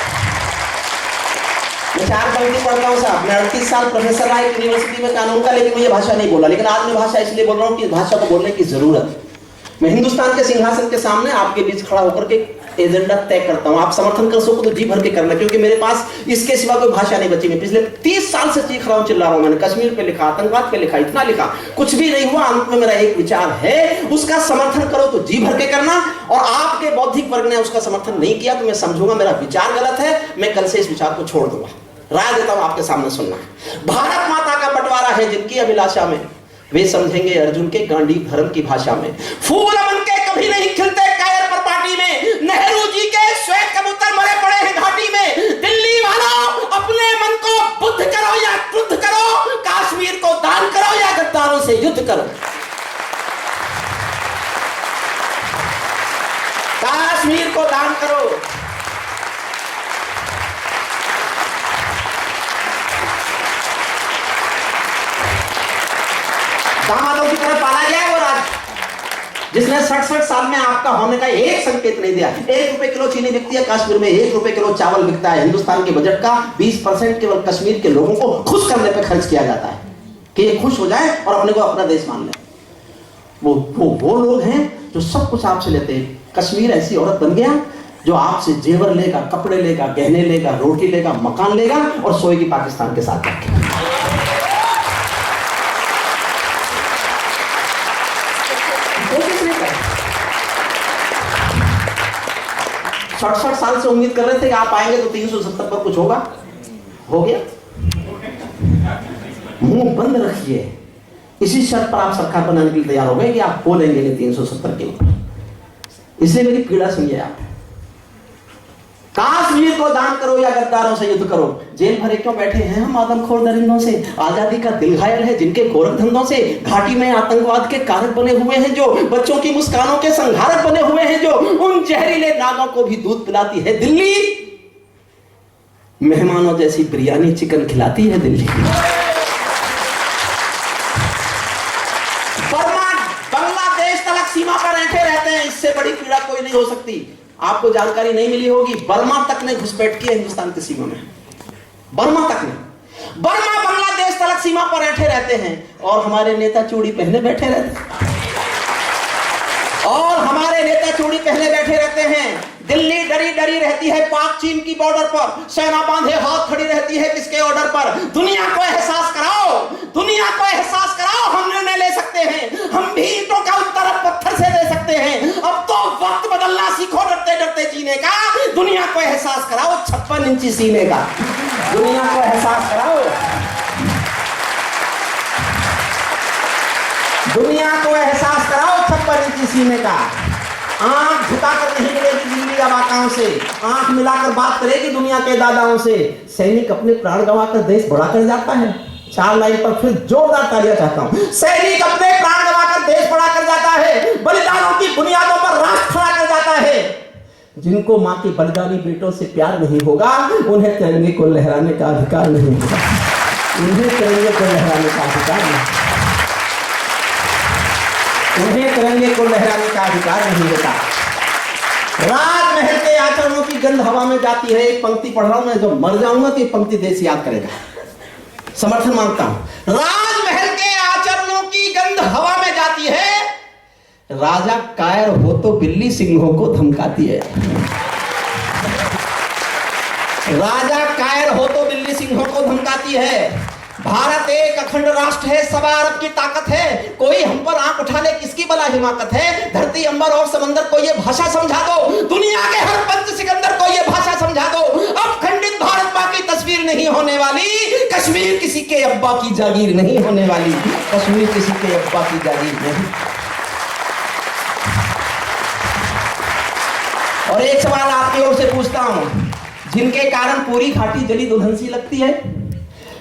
मैं 4 पंक्ति पढ़ता हूं साहब। मैं 38 साल प्रोफेसर रहा एक यूनिवर्सिटी में कानून का, लेकिन मुझे भाषा नहीं बोला। लेकिन आज मैं भाषा इसलिए बोल रहा हूं कि भाषा को बोलने की जरूरत। मैं हिंदुस्तान के सिंहासन के सामने आपके बीच खड़ा होकर के एजेंडा तय करता हूं। आप समर्थन कर सको तो जी भर के करना, क्योंकि मेरे पास इसके सिवा कोई भाषा नहीं बची। मैं पिछले 30 साल से चीख रहा हूं, चिल्ला रहा हूं। मैंने कश्मीर पे लिखा, आतंकवाद पे लिखा, इतना लिखा, कुछ भी नहीं हुआ। अंत में मेरा एक विचार है, उसका समर्थन करो तो जी भर के करना। और आपके बौद्धिक वर्ग ने उसका समर्थन नहीं किया तो मैं समझूंगा मेरा विचार गलत है, मैं कल से इस विचार को छोड़ दूंगा। राय देता हूं आपके सामने, सुनना। भारत माता का बंटवारा है जिनकी अभिलाषा में, वे समझेंगे अर्जुन के गांडी धर्म की भाषा में। फूल अमन के कभी नहीं खिलते कायर पर पार्टी में, नेहरू जी के श्वेत कबूतर मरे पड़े हैं घाटी में। दिल्ली वालों अपने मन को बुद्ध करो या क्रुद्ध करो, कश्मीर को दान करो या गद्दारों से युद्ध करो। कश्मीर को दान करो। दामादों की तरफ पाला गया है वो राज जिसने 67 साल में आपका होने का एक संकेत नहीं दिया। 1 रुपए किलो चीनी बिकती है कश्मीर में, 1 रुपए किलो चावल बिकता है। हिंदुस्तान के बजट का 20% केवल कश्मीर के लोगों को खुश करने पर खर्च किया जाता है कि ये खुश हो जाए और अपने को अपना देश मान ले। वो लोग हैं जो सब कुछ आपसे लेते हैं। कश्मीर ऐसी औरत बन गया जो आपसे जेवर लेगा, कपड़े लेगा, गहने लेगा, रोटी लेगा, मकान लेगा और सोएगी पाकिस्तान के साथ जाके। 67 साल से उम्मीद कर रहे थे कि आप आएंगे तो 370 पर कुछ होगा, हो गया। मुंह बंद रखिए। इसी शर्त पर आप सरकार बनाने के लिए तैयार हो गए कि आप बोलेंगे नहीं 370 के ऊपर। इसलिए मेरी पीड़ा सुनिए आप। कश्मीर को दान करो या गद्दारों से युद्ध करो। जेल भरे क्यों बैठे हैं हम आदमखोर दरिंदों से? आजादी का दिल घायल है जिनके गोरख धंधों से। घाटी में आतंकवाद के कारक बने हुए हैं जो, बच्चों की मुस्कानों के संहारक बने हुए हैं जो, उन जहरीले नागों को भी दूध पिलाती है दिल्ली। मेहमानों जैसी बिरयानी चिकन खिलाती है दिल्ली। बर्मा बांग्लादेश तलक सीमा पर बैठे रहते हैं, इससे बड़ी पीड़ा कोई नहीं हो सकती। आपको जानकारी नहीं मिली होगी, बर्मा तक ने घुसपैठ की है हिंदुस्तान की सीमा में। बर्मा तक ने, बर्मा बांग्लादेश तलक सीमा पर बैठे रहते हैं और हमारे नेता चूड़ी पहने बैठे रहते हैं। और हमारे नेता चूड़ी पहने बैठे रहते हैं। दिल्ली डरी डरी रहती है पाक चीन की बॉर्डर पर, सेना बांधे हाथ खड़ी रहती है किसके ऑर्डर पर? दुनिया को एहसास कराओ, दुनिया को एहसास कराओ हम निर्णय ले सकते हैं। हम भी ईंटों का उत्तर अब पत्थर से दे सकते हैं। अब तो वक्त बदलना सीखो, डरते डरते जीने का, दुनिया को एहसास कराओ 56 इंची सीने का, दुनिया को एहसास कराओ, दुनिया को एहसास कराओ 56 इंची सीने का। आंख झुकाकर नहीं मिलेगी दिल्ली अवाकाओं से, आंख मिलाकर बात करेगी दुनिया के दादाओं से। सैनिक अपने प्राण गंवाकर देश बड़ा कर जाता है। 4 लाइन पर फिर जोरदार तालियां चाहता हूं। सैनिक अपने प्राण गंवाकर देश बड़ा कर जाता है, बलिदानों की बुनियादों पर राष्ट्र खड़ा कर जाता है। जिनको मां के बलिदानी बेटों से प्यार नहीं होगा, उन्हें तिरंगे को लहराने का अधिकार नहीं होगा, उन्हें तिरंगे को लहराने का अधिकार नहीं, उन्हें तिरंगे को लहराने का अधिकार नहीं होता। राजमहल के आचरणों की गंध हवा में जाती है। एक पंक्ति पढ़ रहा हूं मैं, जब मर जाऊंगा तो ये पंक्ति देश याद करेगा, समर्थन मांगता हूं। राजमहल के आचरणों की गंध हवा में जाती है, राजा कायर हो तो बिल्ली सिंहों को धमकाती है। राजा कायर हो तो बिल्ली सिंहों को धमकाती है। भारत एक अखंड राष्ट्र है, 1.25 अरब की ताकत है। कोई हम पर आंख उठा ले किसकी बला हिमाकत है। धरती अंबर और समंदर को ये भाषा समझा दो, दुनिया के हर पंच सिकंदर को ये भाषा समझा दो। अब खंडित भारत मां की तस्वीर नहीं होने वाली, कश्मीर किसी के अब्बा की जागीर नहीं होने वाली, कश्मीर किसी के अब्बा की जागीर नहीं। और एक सवाल आपकी ओर से पूछता हूं, जिनके कारण पूरी घाटी जली दुल्हन सी लगती है,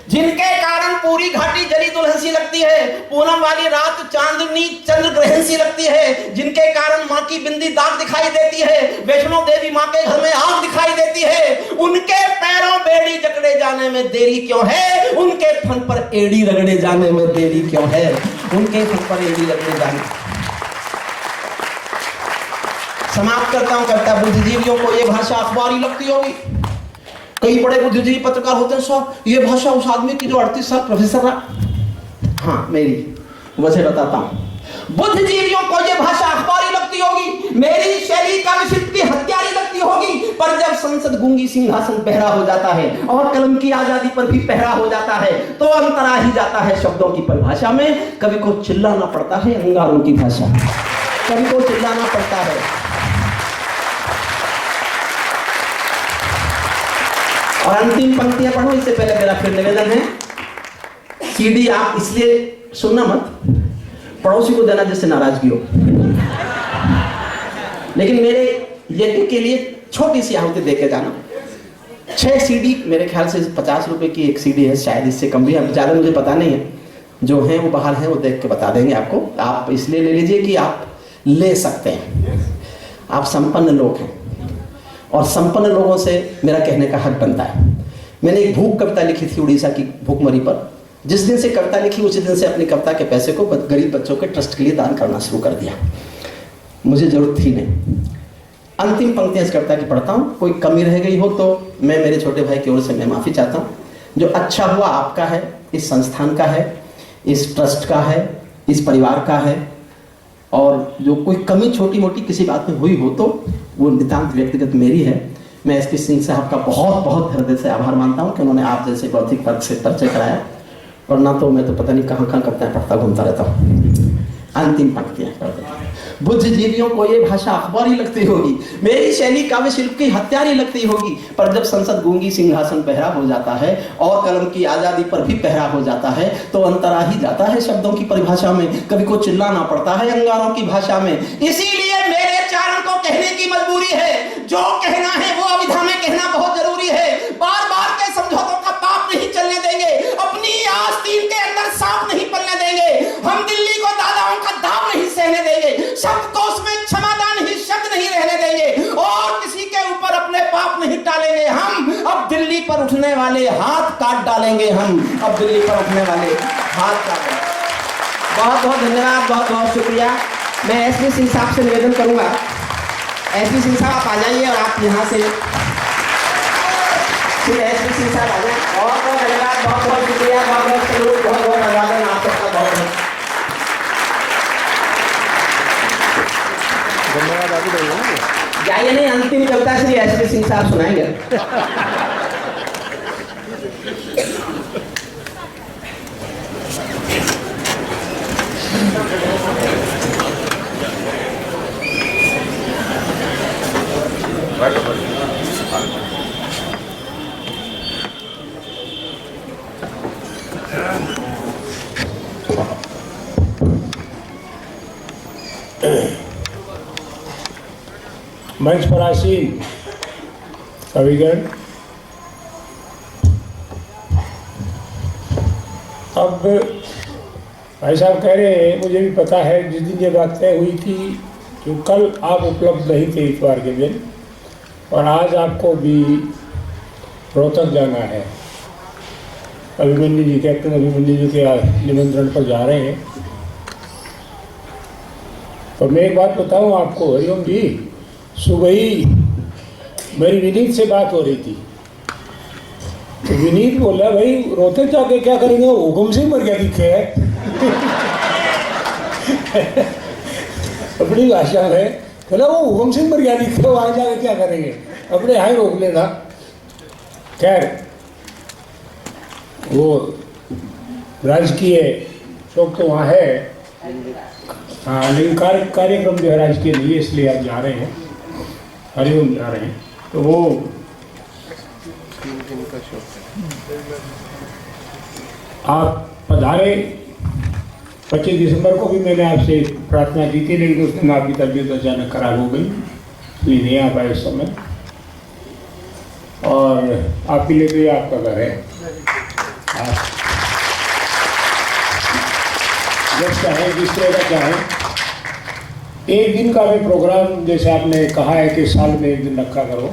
जिनके कारण पूरी घाटी जली दुल्हन सी लगती है, पूनम वाली रात चांदनी चंद्र ग्रहण सी लगती है, जिनके कारण मां की बिंदी दाग दिखाई देती है, वैष्णो देवी मां के घर में आग दिखाई देती है, उनके पैरों बेड़ी जकड़े जाने में देरी क्यों है, उनके फन पर एड़ी रगड़े जाने में देरी क्यों है, उनके फन पर एड़ी रगड़े जाने। समाप्त करता हूं कविता। बुद्धिजीवियों को यह भाषा अखबारी लगती होगी। कई बड़े बुद्धिजीवी पत्रकार होते हैं, साहब ये भाषा उस आदमी की जो 38 साल प्रोफेसर रहा। हाँ, मेरी वजह बताता हूं। बुद्धिजीवियों को यह भाषा अखबारी लगती होगी, मेरी शैली काव्य शिल्प की हत्यारी लगती होगी, पर जब संसद गूंगी सिंहासन पहरा हो जाता है और कलम की आजादी पर भी पहरा हो जाता है, तो अंतरा ही जाता है शब्दों की परिभाषा में। कवि को चिल्लाना पड़ता है अंगारों की भाषा, कवि को चिल्लाना पड़ता है। और अंतिम पंक्तियां पढ़ो, इससे पहले मेरा फिर निवेदन है, सीडी आप इसलिए सुनना मत, पड़ोसी को देना जिससे नाराजगी हो। लेकिन मेरे यज्ञ के लिए छोटी सी आहुति देके जाना। 6 सीडी मेरे ख्याल से 50 रुपए की एक सीडी है, शायद इससे कम भी है, ज्यादा मुझे पता नहीं है। जो है वो बाहर है, वो देख के बता देंगे आपको। आप इसलिए ले लीजिए कि आप ले सकते हैं, आप संपन्न लोग हैं और संपन्न लोगों से मेरा कहने का हक बनता है। मैंने एक भूख कविता लिखी थी उड़ीसा की भूखमरी पर। जिस दिन से कविता लिखी उसी दिन से अपनी कविता के पैसे को गरीब बच्चों के ट्रस्ट के लिए दान करना शुरू कर दिया, मुझे जरूरत थी नहीं। अंतिम पंक्तियां इस कविता की पढ़ता हूँ, कोई कमी रह गई हो तो मैं मेरे छोटे भाई की ओर से मैं माफ़ी चाहता हूँ। जो अच्छा हुआ आपका है, इस संस्थान का है, इस ट्रस्ट का है, इस परिवार का है, और जो कोई कमी छोटी मोटी किसी बात में हुई हो तो वो नितांत व्यक्तिगत मेरी है। मैं एसपी सिंह साहब का बहुत बहुत हृदय से आभार मानता हूँ कि उन्होंने आप जैसे भौतिक वर्ग से परिचय कराया, वरना तो मैं तो पता नहीं कहाँ कहाँ करता पढ़ता घूमता रहता हूँ। अंतिम पंक्तियां पढ़ते हैं। बुद्धिजीवियों को ये भाषा अखबारी लगती होगी, मेरी शैली काव्य शिल्प की हत्यारी लगती होगी, पर जब संसद गूंगी सिंहासन पहरा हो जाता है और कलम की आजादी पर भी पहरा हो जाता है, तो अंतरा ही जाता है शब्दों की परिभाषा में। कवि को चिल्लाना पड़ता है अंगारों की भाषा में। इसीलिए मेरे चारण को कहने की मजबूरी है, जो कहना है वो अविधा में कहना बहुत जरूरी है। बार बार के समझौतों का पाप नहीं चलने देंगे, अपनी आस्तीन के अंदर सांप नहीं पलने देंगे, हम दिल्ली को दादाओं का दाव नहीं सहने देंगे, शब्दकोश में क्षमादान ही शब्द नहीं रहने देंगे, और किसी के ऊपर अपने पाप नहीं टालेंगे। हम अब दिल्ली पर उठने वाले हाथ काट डालेंगे, हम अब दिल्ली पर उठने वाले हाथ काट डालेंगे। बहुत बहुत धन्यवाद, बहुत बहुत शुक्रिया। मैं एसपी सिंह साहब से निवेदन करूंगा, एसपी सिंह साहब आप आ जाइए और आप यहाँ से एसपी सिंह साहब आ जाए। बहुत बहुत धन्यवाद, बहुत बहुत शुक्रिया, बहुत बहुत सैल्यूट, बहुत बहुत अभिवादन आप सबका, बहुत बहुत धन्यवाद। आगे बढ़िए, जाइए नहीं, अंतिम कविता श्री एसपी सिंह साहब सुनाएंगे। मंच पर आसीन कविगण, अब भाई साहब कह रहे हैं, मुझे भी पता है जिस दिन ये बात तय हुई थी तो कल आप उपलब्ध नहीं थे इतवार के दिन, और आज आपको भी रोहतक जाना है। अभिमन्यु जी, कैप्टन अभिमन्यु जी के निमंत्रण पर जा रहे हैं। तो मैं एक बात बताऊं आपको, हरिओम जी, सुबह ही मेरी विनीत से बात हो रही थी, तो विनीत बोला, भाई रोहतक जाके क्या करेंगे, हुक्म से मर गया दिखे है। अपनी भाषा में बोला, वो हुक्म से मर गया दिखे, वहाँ जाके क्या करेंगे, अपने यहाँ रोक लेना। खैर, वो राजकीय शौक तो वहाँ है, हाँ, लेकिन कार्यक्रम जो है राजकीय नहीं है, इसलिए आप जा रहे हैं, हरिओम जा रहे हैं। तो वो आप पधारे। 25 दिसंबर को भी मैंने आपसे प्रार्थना की थी, लेकिन उस दिन आपकी तबीयत अचानक खराब हो गई, इसलिए नहीं आ पाए इस समय। और आपके लिए तो ये आपका घर है, आप जब चाहें, जिस तरह का चाहें। एक दिन का भी प्रोग्राम, जैसे आपने कहा है कि साल में एक दिन रखा करो,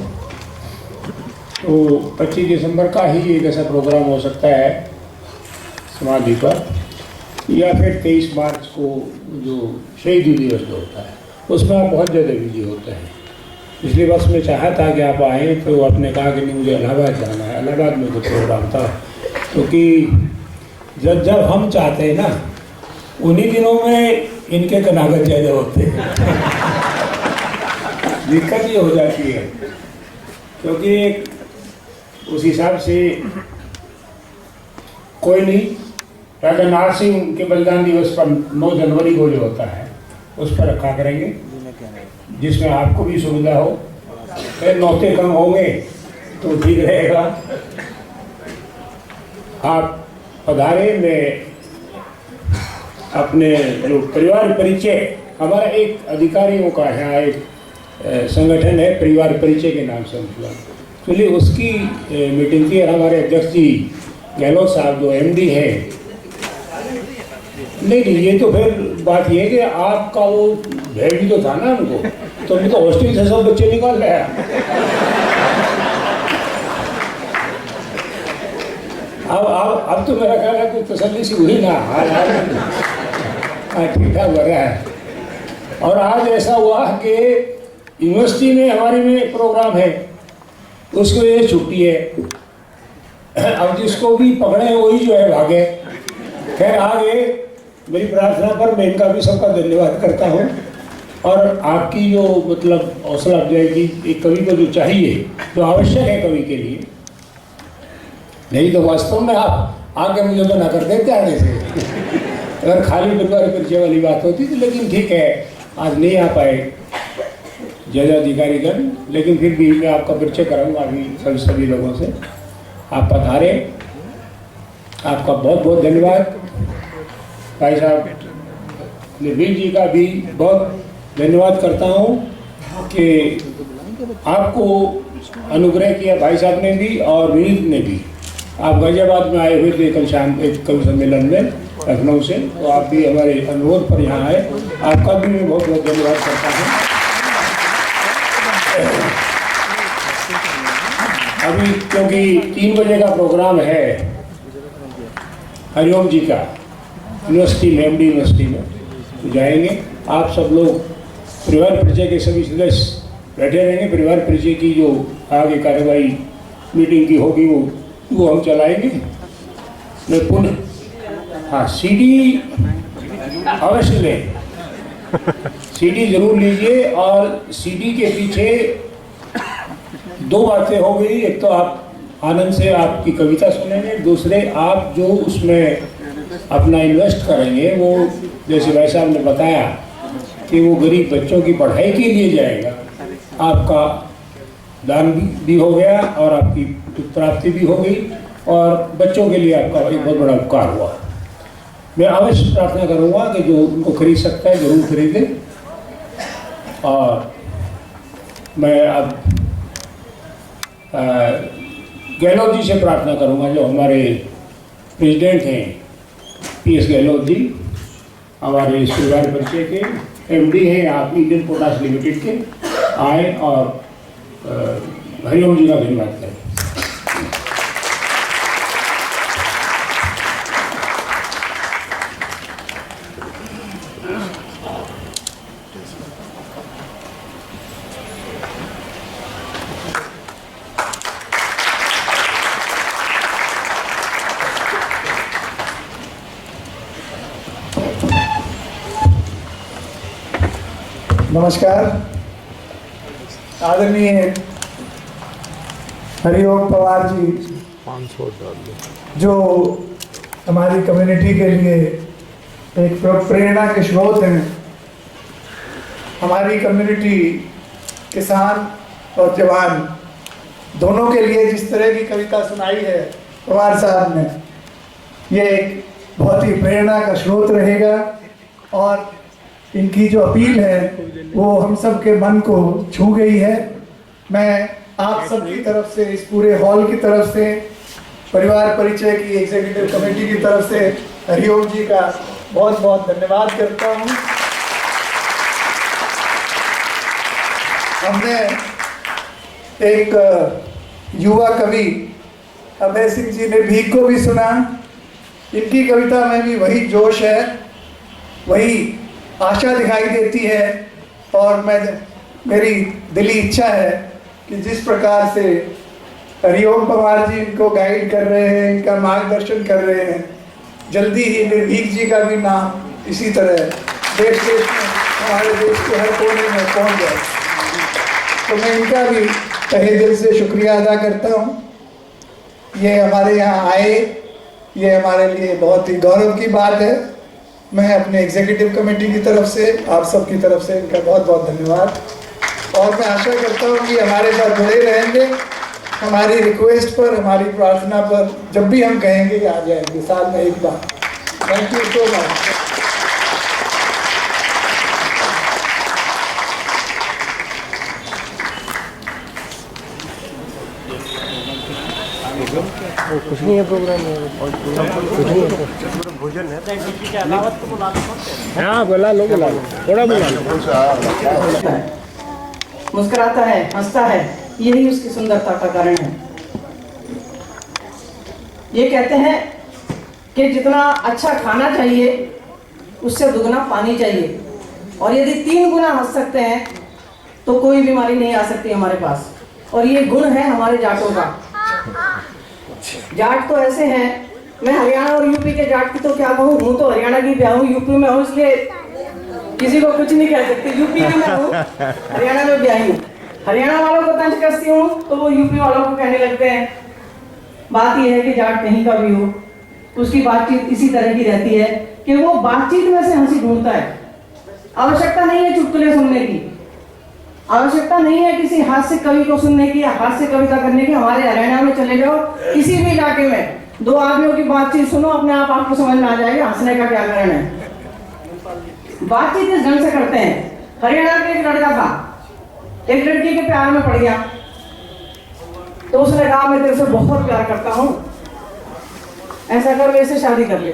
तो 25 दिसंबर का ही एक ऐसा प्रोग्राम हो सकता है समाधि पर, या फिर 23 मार्च को जो शहीदी दिवस जो होता है, उसमें आप बहुत ज़्यादा बिजी होते हैं। इसलिए बस मैं चाहा था कि आप आएँ, तो आपने कहा कि नहीं, मुझे इलाहाबाद जाना है। इलाहाबाद में तो प्रोग्राम था, क्योंकि जब हम चाहते हैं ना, उन्हीं दिनों में इनके कनागत ज़्यादा होते हैं। दिक्कत ये हो जाती है, क्योंकि उस हिसाब से कोई नहीं, राजा नार सिंह के बलिदान दिवस पर 9 जनवरी को जो होता है, उस पर रखा करेंगे, जिसमें आपको भी सुविधा हो। फिर नौते कम होंगे तो ठीक रहेगा। आप पधारे। में अपने जो परिवार परिचय, हमारा एक अधिकारियों का यहाँ एक संगठन है, परिवार परिचय के नाम से हम चलिए उसकी मीटिंग थी, और हमारे अध्यक्ष जी गहलोत साहब जो MD है, नहीं, ये तो फिर बात ये है कि आपका वो भेड़ भी तो था ना उनको, तो अभी तो हॉस्टल से सब बच्चे निकाल लाया। अब तो मेरा ख्याल है कोई तसल्ली सी हुई ना, ठीक ठाक हो रहा है। और आज ऐसा हुआ कि यूनिवर्सिटी में हमारे में प्रोग्राम है, उसको ये छुट्टी है, अब जिसको भी पकड़े वही जो है भागे। खैर, आगे मेरी प्रार्थना पर मैं इनका भी सबका धन्यवाद करता हूँ। और आपकी जो मतलब हौसला अफजाई की, एक कवि को जो चाहिए, जो आवश्यक है कवि के लिए, नहीं तो वास्तव में आप आगे मुझे मना कर देते आने से। अगर खाली परिवार परिचय वाली बात होती तो, लेकिन ठीक है, आज नहीं आ पाए जजाधिकारीगण, लेकिन फिर भी मैं आपका परिचय कराऊंगा अभी सभी लोगों से। आप पधारे, आपका बहुत बहुत धन्यवाद। भाई साहब निर्भीक जी का भी बहुत धन्यवाद करता हूँ कि आपको अनुग्रह किया भाई साहब ने भी और विनीत ने भी। आप गाजियाबाद में आए हुए थे कल शाम एक कवि सम्मेलन में लखनऊ से, तो आप भी हमारे अनुरोध पर यहाँ आए, आपका भी मैं बहुत बहुत धन्यवाद करता हूँ। अभी क्योंकि 3 बजे का प्रोग्राम है हरिओम जी का यूनिवर्सिटी में, MD यूनिवर्सिटी में, तो जाएंगे। आप सब लोग परिवार परिचय के सभी सदस्य बैठे रहेंगे। परिवार परिचय की जो आगे कार्रवाई मीटिंग की होगी वो हम चलाएंगे। मैं पुनः, हाँ, CD अवश्य लें, CD जरूर लीजिए। और CD के पीछे 2 बातें हो गई, एक तो आप आनंद से आपकी कविता सुनेंगे, दूसरे आप जो उसमें अपना इन्वेस्ट करेंगे, वो जैसे भाई साहब ने बताया कि वो गरीब बच्चों की पढ़ाई के लिए जाएगा। आपका दान भी हो गया और आपकी प्राप्ति भी हो गई और बच्चों के लिए आपका एक बहुत बड़ा उपकार हुआ। मैं अवश्य प्रार्थना करूंगा कि जो उनको खरीद सकता है जरूर खरीदे। और मैं अब गहलोत जी से प्रार्थना करूंगा, जो हमारे प्रेसिडेंट हैं PS गहलोत जी, हमारे इस परिवार परिचय के MD हैं आप इंडियन पोटास लिमिटेड के, आए और हरिओम जी का धन्यवाद करें। नमस्कार। आदरणीय हरिओम पवार जी, जो हमारी कम्युनिटी के लिए एक प्रेरणा के स्रोत हैं। हमारी कम्युनिटी किसान और जवान दोनों के लिए जिस तरह की कविता सुनाई है पवार साहब ने, ये एक बहुत ही प्रेरणा का स्रोत रहेगा। और इनकी जो अपील है वो हम सब के मन को छू गई है। मैं आप सब की तरफ से, इस पूरे हॉल की तरफ से, परिवार परिचय की एग्जीक्यूटिव कमेटी की तरफ से हरिओम जी का बहुत बहुत धन्यवाद करता हूँ। हमने एक युवा कवि अभय सिंह जी ने भीख को भी सुना। इनकी कविता में भी वही जोश है, वही आशा दिखाई देती है। और मेरी दिली इच्छा है कि जिस प्रकार से हरिओम पवार जी इनको गाइड कर रहे हैं, इनका मार्गदर्शन कर रहे हैं, जल्दी ही निर्भीक जी का भी नाम इसी तरह देश में, हमारे देश के हर कोने में पहुंच जाए। तो मैं इनका भी तहे दिल से शुक्रिया अदा करता हूँ। ये हमारे यहाँ आए, ये हमारे लिए बहुत ही गौरव की बात है। मैं अपने एग्जीक्यूटिव कमेटी की तरफ से, आप सब की तरफ से इनका बहुत बहुत धन्यवाद। और मैं आशा करता हूँ कि हमारे साथ जुड़े रहेंगे। हमारी रिक्वेस्ट पर, हमारी प्रार्थना पर जब भी हम कहेंगे आ जाएंगे, साल में एक बार। Thank you so much. कुछ नहीं है प्रोग्राम भोजन है। हाँ बुला लो थोड़ा बुला लो। मुस्कुराता है, हंसता है, यही उसकी सुंदरता का कारण है। ये कहते हैं कि जितना अच्छा खाना चाहिए उससे दुगना पानी चाहिए, और यदि 3 गुना हंस सकते हैं तो कोई बीमारी नहीं आ सकती हमारे पास। और ये गुण है हमारे जाटों का। जाट तो ऐसे हैं, मैं हरियाणा और यूपी के जाट की तो क्या कहूँ, हूँ तो हरियाणा की भी हूँ, यूपी में हूँ, इसलिए किसी को कुछ नहीं कह सकती। यूपी में मैं हूँ, हरियाणा में भी आई हूँ। हरियाणा वालों को तंज कसती हूँ तो वो यूपी वालों को कहने लगते हैं। बात यह है कि जाट कहीं का भी हो, उसकी बातचीत इसी तरह की रहती है कि वो बातचीत में से हंसी ढूंढता है। आवश्यकता नहीं है चुटकुले सुनने की, आवश्यकता नहीं है किसी हास्य कवि को सुनने की या हास्य कविता करने की। हमारे हरियाणा में चले जाओ, किसी भी इलाके में 2 आदमियों की बातचीत सुनो, अपने आप आपको समझ में आ जाएगा हंसने का क्या कारण है। बातचीत इस ढंग से करते हैं। हरियाणा का एक लड़का था, एक लड़की के प्यार में पड़ गया, तो उसने कहा मैं तेरे से बहुत प्यार करता हूँ, ऐसा कर मेरे से शादी कर ले।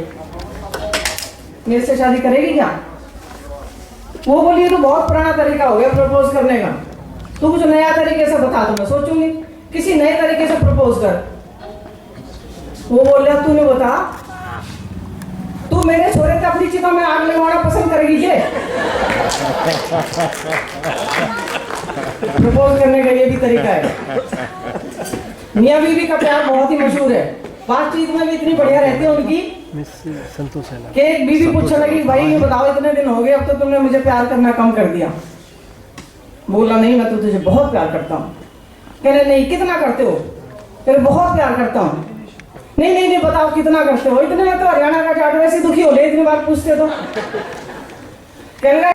मेरे से शादी करेगी क्या? वो बोली ये तो बहुत पुराना तरीका हो गया प्रपोज करने का, तू कुछ नया तरीके से बता दो, मैं सोचूंगी। किसी नए तरीके से प्रपोज कर। वो बोल रहा तूने बता, तू मेरे छोरे के अपनी चिता में आग लगवाना पसंद करेगी क्या? प्रपोज करने का ये भी तरीका है। मियाँ बीवी का प्यार बहुत ही मशहूर है, बातचीत में भी इतनी बढ़िया रहती है उनकी कि एक बीवी पूछने लगी भाई ये बताओ इतने दिन हो गए अब तो तुमने मुझे प्यार करना कम कर दिया। बोला नहीं मैं तो तुझे बहुत प्यार करता हूँ। कह रहे नहीं कितना करते हो? कह रहे बहुत प्यार करता हूँ। नहीं नहीं नहीं बताओ कितना करते हो? इतने में तो हरियाणा का जाट वैसे दुखी हो ले इतनी बार पूछते तो। कह रहे